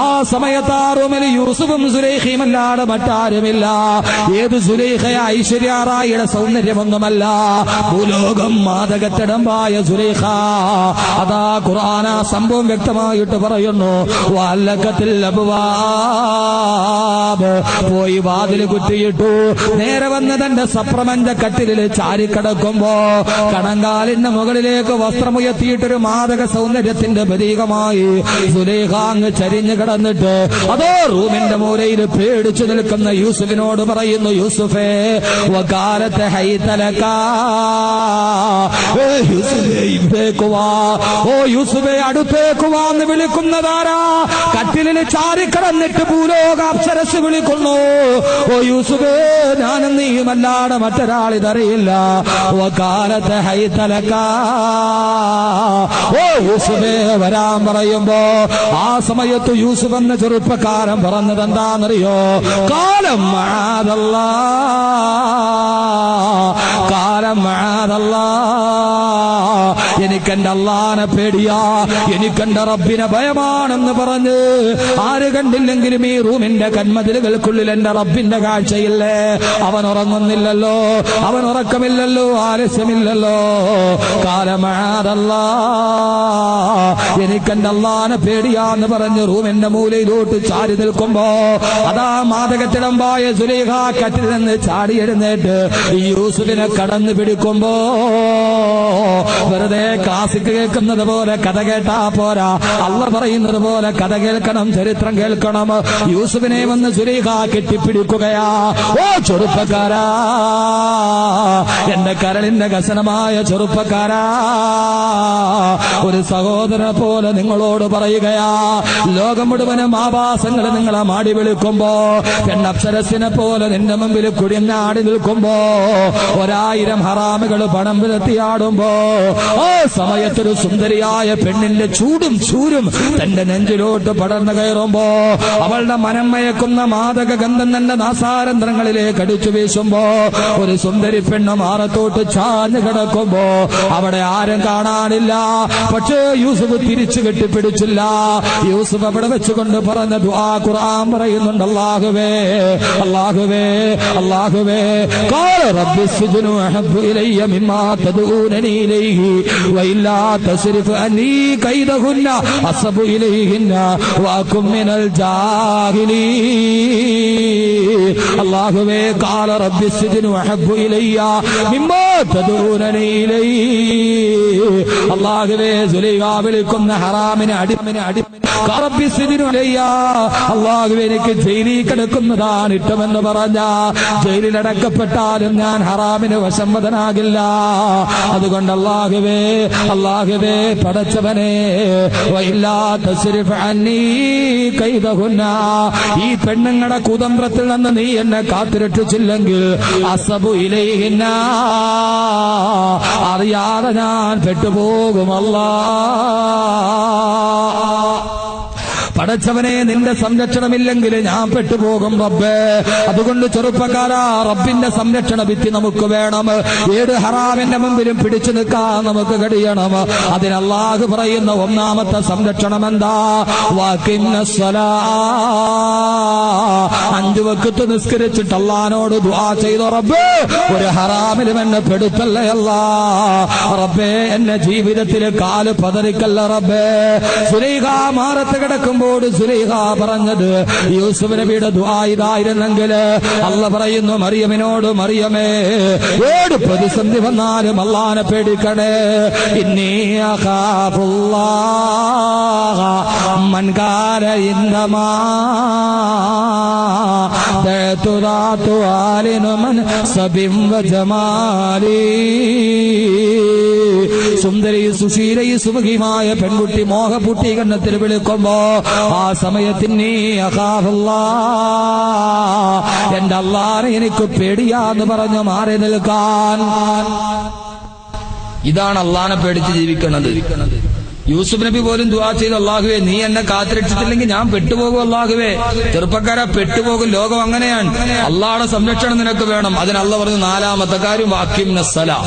ആ സമയത്ത് ആ റൂമിൽ യൂസുഫും സുലൈഖയും അല്ലാതെ മറ്റാരുമില്ല. ഏത് സുലൈഖ? ഐശ്വര്യാറായിയുടെ സൗന്ദര്യമൊന്നുമല്ല, ഭൂലോകം മാതകത്തിടമ്പായ സുലൈഖ. അതാ ഖുർആൻ ആ സംഭവം വ്യക്തമായിട്ട് പറയുന്നു, വല്ലകത്തിൽ അബ്വാബ്. പോയി വാതിൽ കുറ്റിയിട്ടു. നേരെ വന്ന് തന്റെ സപ്രപഞ്ച കട്ടിലിൽ ചാരിക്കിടക്കുമ്പോ കണങ്കാലിന്റെ മുകളിലേക്ക് വസ്ത്രമുയർത്തിയിട്ടൊരു മാതക സൗന്ദര്യത്തിന്റെ പ്രതീകമായി സുലൈഖ അങ്ങ് ചരിഞ്ഞു കിടന്നിട്ട് അതോ റൂമിന്റെ മൂലയിൽ പേടിച്ചു നിൽക്കുന്ന യൂസുഫിനോട് പറയുന്നു, യൂസുഫേ വകാലത്തെ ഹൈതലകാ. ഓ യൂസുഫേ അടുത്തേക്ക് വാ എന്ന് വിളിക്കുന്നതാരാ? കട്ടിലിൽ ചാരിക്കിടന്നിട്ട് ഭൂലോക അപ്സരസ് വിളിക്കുന്നു, ഓ യൂസുഫേ ഞാനും നീയുമല്ലാതെ മറ്റൊരാളിതറിയില്ല. വകാലത്തെ ഹൈതലകാ. ഓ യൂസുഫേ വരാൻ പറയുമ്പോ ആ സമയത്ത് യൂസുഫ് എന്ന ചെറുപ്പക്കാരൻ പറഞ്ഞത് എന്താണെന്നറിയോ? കാലം മഅദല്ലാ, കാലം മഅദല്ലാ. എനിക്ക് എനിക്കെന്റെ അള്ളാനെ പേടിയാ, എനിക്കെന്റെ റബ്ബിനെ ഭയമാണെന്ന് പറഞ്ഞ് ആര് കണ്ടില്ലെങ്കിലും ഈ റൂമിന്റെ കന്മതിലുകൾക്കുള്ളിൽ എന്റെ റബ്ബിന്റെ കാഴ്ചയില്ലേ? അവൻ ഉറങ്ങുന്നില്ലല്ലോ, അവൻ ഉറക്കമില്ലല്ലോ, ആലസ്യമില്ലല്ലോ. കാലമാതല്ലാ, എനിക്കെന്റെ അള്ളാനെ പേടിയാന്ന് പറഞ്ഞ് റൂമിന്റെ മൂലയിലോട്ട് ചാരി നിൽക്കുമ്പോ അതാ മാതകത്തിടമ്പായ സുലൈഖ കറ്റിൽ നിന്ന് ചാടി എഴുന്നേറ്റ് യൂസുഫിനെ കടന്നു പിടിക്കുമ്പോ വെറുതെ ക്ലാസിക് കേൾക്കുന്നത് പോലെ കഥ കേട്ടാ പോരാ, അള്ളാഹ് പറയുന്നത് പോലെ കഥ കേൾക്കണം, ചരിത്രം കേൾക്കണം. യൂസുഫിനെ വന്ന് സുലൈഖ കെട്ടിപ്പിടിക്കുകയാ. ഓ ചെറുപ്പക്കാരാ, എന്റെ കരളിന്റെ കസനമായ ചെറുപ്പക്കാരാ, ഒരു സഹോദരനെ പോലെ നിങ്ങളോട് പറയുകയാ, ലോകം മുഴുവനും ആഭാസങ്ങൾ നിങ്ങളെ മാടി വിളിക്കുമ്പോ, പെണ്ണപ്സരസിനെ പോലെ നിന്റെ മുമ്പിൽ കുടിഞ്ഞാടി നിൽക്കുമ്പോ, 1000 ഹറാമുകൾ പണം വിലത്തിയാടുമ്പോ, ആ സമയത്തൊരു സുന്ദരിയായ പെണ്ണിന്റെ ചൂടും ചൂരും തന്റെ നെഞ്ചിലോട്ട് പടർന്നു കയറുമ്പോ, അവളുടെ മനം മയക്കുന്ന മാദക ഗന്ധം തന്റെ നാസാരന്ധ്രങ്ങളിലേക്ക് അടിച്ചു വീശുമ്പോ, ഒരു സുന്ദരി പെണ്ണ് മാറത്തോട്ട് ചാഞ്ഞു കിടക്കുമ്പോ അവിടെ ആരും കാണാനില്ല. പക്ഷേ യൂസുഫ് തിരിച്ചു കെട്ടിപ്പിടിച്ചില്ല. യൂസുഫ് അവിടെ വെച്ചുകൊണ്ട് പറഞ്ഞ ദുആ ഖുർആൻ പറയുന്നുണ്ട്, അല്ലാഹുവേ അല്ലാഹുവേ അല്ലാഹുവേ, ഖാല റബ്ബി സ്ജുനു അഹബ്ബു ഇലയ്യ മിമ്മാ തദഊനനി ഇലൈഹി വഇല്ലാ തസ്രിഫ് അന്നീ കൈദഹുന്ന അസ്ബു ഇലൈഹിന്ന വഅകും മിനൽ ജാഹിലീൻ. അല്ലാഹുവേ, ഖാല റബ്ബി സ്ജുനു അഹബ്ബു ഇലയ്യ മിമ്മാ തദഊനനി ഇലൈഹി. അല്ലാഹുവേ, സുലൈഖ വിളിക്കുന്ന ഹറാമിനെ റബ്ബി സ്ജുനു ഇലയ്യ, അല്ലാഹുവേ എനിക്ക് ജയിലിൽ കിടക്കുന്നതാണ് ഇഷ്ടമെന്ന് പറഞ്ഞ, ജയിലിലടക്കപ്പെട്ടാലും ഞാൻ ഹറാമിന് വശംവദനാകില്ല. അതുകൊണ്ട് അല്ലാഹുവേ അല്ലാഹുവേ പടച്ചവനെ, വഇല്ലാ തസ്രിഫ് അന്നീ കൈദഹുന്ന, ഈ പെണ്ണുങ്ങളുടെ കുതന്ത്രത്തിൽ നിന്ന് നീ എന്നെ കാത്തുരക്ഷിച്ചില്ലെങ്കിൽ അസബു ഇലൈഹിന്ന, അറിയാതെ ഞാൻ പെട്ടുപോകുമല്ലാ. പടച്ചവനെ, നിന്റെ സംരക്ഷണമില്ലെങ്കിൽ ഞാൻ പെട്ടുപോകും റബ്ബേ. അതുകൊണ്ട് ചെറുപ്പക്കാരാ, റബ്ബിന്റെ സംരക്ഷണ ഭിത്തി നമുക്ക് വേണം. ഏത് ഹറാമിന്റെ മുമ്പിലും പിടിച്ചു നിൽക്കാൻ നമുക്ക് കഴിയണം. അതിന് അല്ലാഹു പറയുന്ന ഒന്നാമത്തെ സംരക്ഷണം എന്താ? വഖിന്നസ്സലാ, 5 വഖ്ത് നിസ്കരിച്ചിട്ട് അല്ലാഹുവോട് ദുആ ചെയ്തു, റബ്ബേ ഒരു ഹറാമിലും എന്നെ പെടുത്തല്ലേ അല്ലാ, റബ്ബേ എന്നെ ജീവിതത്തിൽ കാല് പതറിക്കല്ല റബ്ബേ. സുലൈഖ മാറത്ത് കിടക്കുമ്പോൾ സുലൈഖ പറഞ്ഞത് യൂസുഫ് നബിയുടെ ദുആ ഇതായിരുന്നെങ്കിൽ, അല്ലാഹ് പറയുന്നു മറിയമിനോട്, മറിയമേ ഏത് പ്രതിസന്ധി വന്നാലും അല്ലാഹനെ പേടിക്കണേ. ഇന്നി അഖാഫുല്ലാഹ മൻ കാന ഇന്നമാ ദഅതു ആലിന മൻ സബിം വജമാലി. സുന്ദരി സുശീലി സുമുഖിമായ പെൺകുട്ടി മോഹപൂട്ടി കണ്ണത്തിൽ വിളിക്കുമ്പോ ആ സമയത്തിന് എന്റെ അല്ലാഹനെ എനിക്ക് പേടിയാന്ന് പറഞ്ഞു മാറി നിൽക്കാൻ. ഇതാണ് അല്ലാഹനെ പേടിച്ച് ജീവിക്കുന്നത്. യൂസുഫ് നബി പോലും ദുആ ചെയ്തു, അല്ലാഹുവേ നീ എന്നെ കാത്തുരക്ഷിച്ചില്ലെങ്കിൽ ഞാൻ പെട്ടുപോകും അല്ലാഹുവേ. ചെറുപ്പക്കാരാ, പെട്ടുപോകും. ലോകം അങ്ങനെയാണ്. അല്ലാഹുടെ സംരക്ഷണം നിനക്ക് വേണം. അതിന് അല്ലാഹ് പറഞ്ഞു, 4ാമത്തെ കാര്യം വഖിംനസ്സലാ,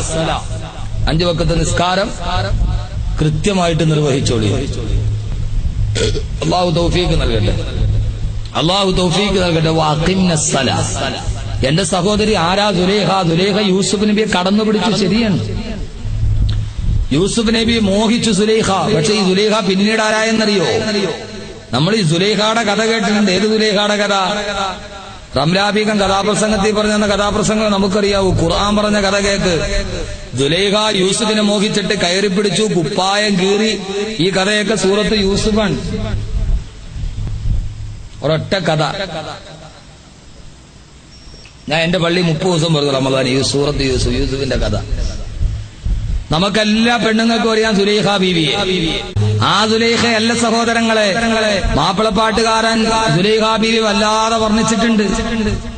5 വഖ്ത് നിസ്കാരം കൃത്യമായിട്ട് നിർവഹിച്ചോളി. അല്ലാഹു തൗഫീഖ് നൽകട്ടെ, അല്ലാഹു തൗഫീഖ് നൽകട്ടെ. വഖിംനസ്സലാ. എന്റെ സഹോദരി ആരാ? സുലൈഖ. സുലൈഖ യൂസുഫ് നബിയെ കടന്നു പിടിച്ചു, ശരിയാണ്. യൂസുഫ് നബി മോഹിച്ചു സുലൈഖ. പക്ഷെ ഈ സുലൈഖ പിന്നീട് ആരായെന്നറിയോ? നമ്മൾ ഈ സുലൈഖയുടെ കഥ കേട്ടിട്ടുണ്ട്. ഏത് സുലൈഖയുടെ കഥ? റംലാബീഗം കഥാപ്രസംഗത്തിൽ പറഞ്ഞ കഥാപ്രസംഗം നമുക്കറിയാവൂ. ഖുർആൻ പറഞ്ഞ കഥ കേക്ക്. സുലൈഖ യൂസുഫിനെ മോഹിച്ചിട്ട് കയറി പിടിച്ചു, കുപ്പായം കീറി. ഈ കഥയൊക്കെ സൂറത്ത് യൂസുഫാണ്. ഒരൊറ്റ കഥ. ഞാൻ എന്റെ പള്ളി 30 ദിവസം പറഞ്ഞു റമദാൻ ഈ സൂറത്ത് യൂസുഫിന്റെ കഥ. നമുക്കെല്ലാ പെണ്ണുങ്ങൾക്കും അറിയാം സുലൈഖ ബീവിയെ. ആ സുലൈഖയല്ല സഹോദരങ്ങളെ, മാപ്പിളപ്പാട്ടുകാരൻ സുലൈഖ ബീവി വല്ലാതെ വർണ്ണിച്ചിട്ടുണ്ട്.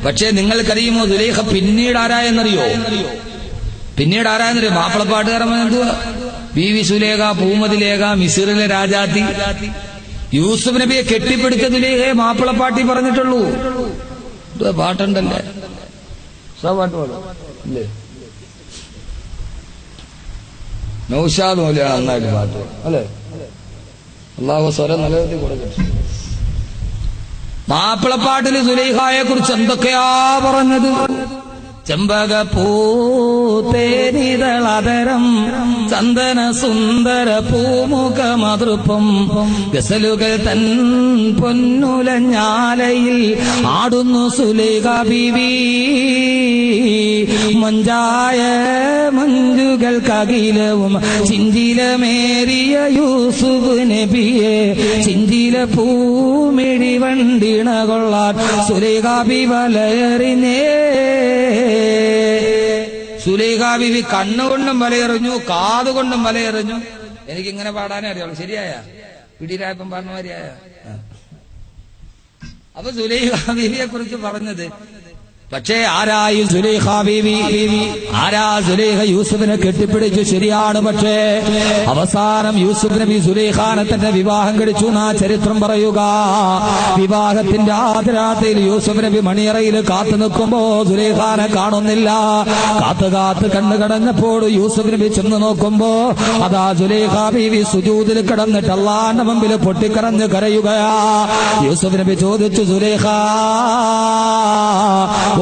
പക്ഷേ നിങ്ങൾക്കറിയുമോ സുലൈഖ പിന്നീട് ആരായെന്നറിയോ? പിന്നീട് ആരായെന്നറിയോ? മാപ്പിളപ്പാട്ടുകാരൻ എന്തുവാ? ബീവി സുലൈഖ, പൂമതി ലേഖ, മിസ്റിലെ രാജാത്തി. യൂസുഫ് നബിയെ കെട്ടിപ്പിടിച്ച സുലൈഖയെ മാപ്പിളപ്പാട്ടി പറഞ്ഞിട്ടുള്ളൂ. പാട്ടുണ്ടല്ലേ, പാട്ട് പാടും. നൗഷാദ് മൗലിയാണ് നന്നായിട്ട് പാട്ട് അല്ലേ? അള്ളാഹു സ്വരം നിലനിർത്തി കൊടുക്കട്ടെ. മാപ്പിളപ്പാട്ടില് സുലൈഖയെ കുറിച്ച് എന്തൊക്കെയാ പറഞ്ഞത്? ചെമ്പകപ്പൂതേനിതളതരം ചന്ദന സുന്ദര പൂമുഖമതൃപ്പം ഗസലുകൾ തൻ പൊന്നുലഞ്ഞാലയിൽ ആടുന്നു സുലൈഖ ബീവി. മഞ്ചായ മഞ്ചുകൾക്കകിലവും ചിഞ്ചിലമേറിയ യൂസുഫ് നബിയെ ചിഞ്ചില പൂമിഴി വണ്ടിണ കൊള്ളാൻ സുലൈഖ ബീവി വലയെറിഞ്ഞേ. സുലൈഖ ബീവി കണ്ണുകൊണ്ടും വലയെറിഞ്ഞു, കാതുകൊണ്ടും വലയെറിഞ്ഞു. എനിക്കിങ്ങനെ പാടാനേ അറിയാവുള്ളൂ. ശരിയായ പിടിയിലായപ്പം പറഞ്ഞ മാതിരിയായ. അപ്പൊ സുലൈഖ ബീവിയെ കുറിച്ച് പറഞ്ഞത്. പക്ഷേ ആരായി സുലൈഖ ബീവി? ആരാ സുലൈഖ? യൂസുഫിനെ കെട്ടിപ്പിടിച്ചു, ശരിയാണ്. പക്ഷേ അവസാനം യൂസുഫ് നബി സുലൈഖാനെ തന്നെ വിവാഹം കഴിച്ചു എന്നാ ചരിത്രം പറയുക. വിവാഹത്തിന്റെ ആദ്യരാത്രിയിൽ യൂസുഫ് നബി മണിയറയിൽ കാത്തു നിൽക്കുമ്പോ സുലൈഖാനെ കാണുന്നില്ല. കാത്ത് കണ്ണു കടഞ്ഞപ്പോൾ യൂസുഫ് നബി ചെന്ന് നോക്കുമ്പോ അതാ സുലൈഖ ബീവി സുജൂദിൽ കിടന്നിട്ട് അല്ലാഹുവിന്റെ മുമ്പിൽ പൊട്ടിക്കരഞ്ഞ് കരയുകയാ. യൂസുഫ് നബി ചോദിച്ചു, സുലൈഖ,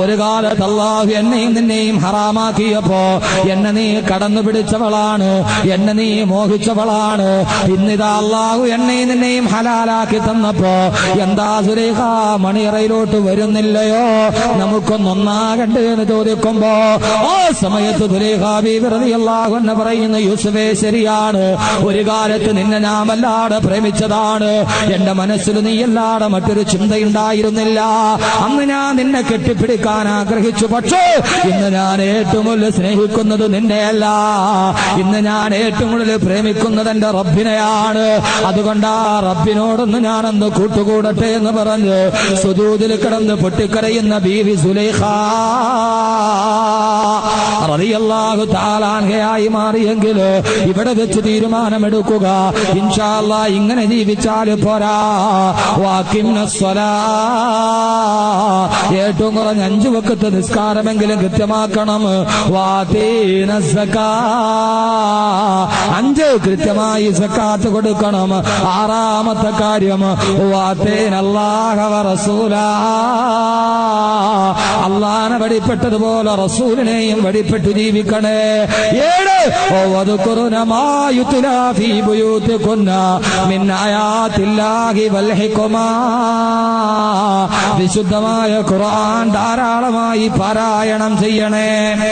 ഒരു കാലത്ത് അല്ലാഹു എന്നെയും നിന്നെയും ഹറാമാക്കിയപ്പോ എന്നെ നീ കടന്നു പിടിച്ചവളാണ്, എന്നെ നീ മോഹിച്ചവളാണ്. ഇന്നിതാ അല്ലാഹു എന്നെയും നിന്നെയും ഹലാലാക്കി തന്നപ്പോ എന്താ സുലൈഖ മണിയറയിലോട്ട് വരുന്നില്ലയോ? നമുക്കൊന്നൊന്നാകണ്ടേ എന്ന് ചോദിക്കുമ്പോ ആ സമയത്ത് സുലൈഖ ബീവി റളിയല്ലാഹു അൻഹ പറയുന്നു, യൂസുഫേ, ശരിയാണ്, ഒരു കാലത്ത് നിന്നെ ഞാൻ വല്ലാതെ പ്രേമിച്ചതാണ്. എന്റെ മനസ്സിൽ നീയല്ലാതെ മറ്റൊരു ചിന്തയുണ്ടായിരുന്നില്ല. അന്ന് ഞാൻ നിന്നെ കെട്ടിപ്പിടിക്കാൻ ആഗ്രഹിച്ചു. പക്ഷേ ഇന്ന് ഞാൻ ഏറ്റവും കൂടുതൽ സ്നേഹിക്കുന്നത് നിന്നെയല്ല, ഇന്ന് ഞാൻ ഏറ്റവും കൂടുതൽ പ്രേമിക്കുന്നത് എന്റെ റബ്ബിനെയാണ്. അതുകൊണ്ട് ആ റബ്ബിനോടൊന്ന് ഞാനൊന്ന് കൂട്ടുകൂടട്ടെ എന്ന് പറഞ്ഞ് സുജൂദിൽ കിടന്ന് പൊട്ടിക്കരയുന്ന ബീവി സുലൈഖ റളിയല്ലാഹു തആല അൻഹയായി മാറിയെങ്കിൽ ഇവിടെ വെച്ച് തീരുമാനമെടുക്കുക, ഇൻഷാ അല്ലാഹ് ഇങ്ങനെ ജീവിച്ചാൽ പോരാ. ഏറ്റവും കുറഞ്ഞ 5 വഖത്ത് നിസ്കാരമെങ്കിലും കൃത്യമാക്കണം. 5 കൃത്യമായി സക്കാത്ത് കൊടുക്കണം. 6ാമത്തെ കാര്യം അല്ലാഹ വ റസൂലാ, അല്ലാഹനെ വഴിപ്പെട്ടതുപോലെ റസൂലിനെയും വഴിപ്പെട്ട് ജീവിക്കണേ. 7 വദ്കുറുന മാ യുത്ലാ ഫീ ബുയൂതികുന്ന മിൻ ആയാതില്ലാഹി വൽ ഹിക്മാ, വിശുദ്ധമായ ഖുർആൻ ധാരാളമായി പാരായണം ചെയ്യണേ.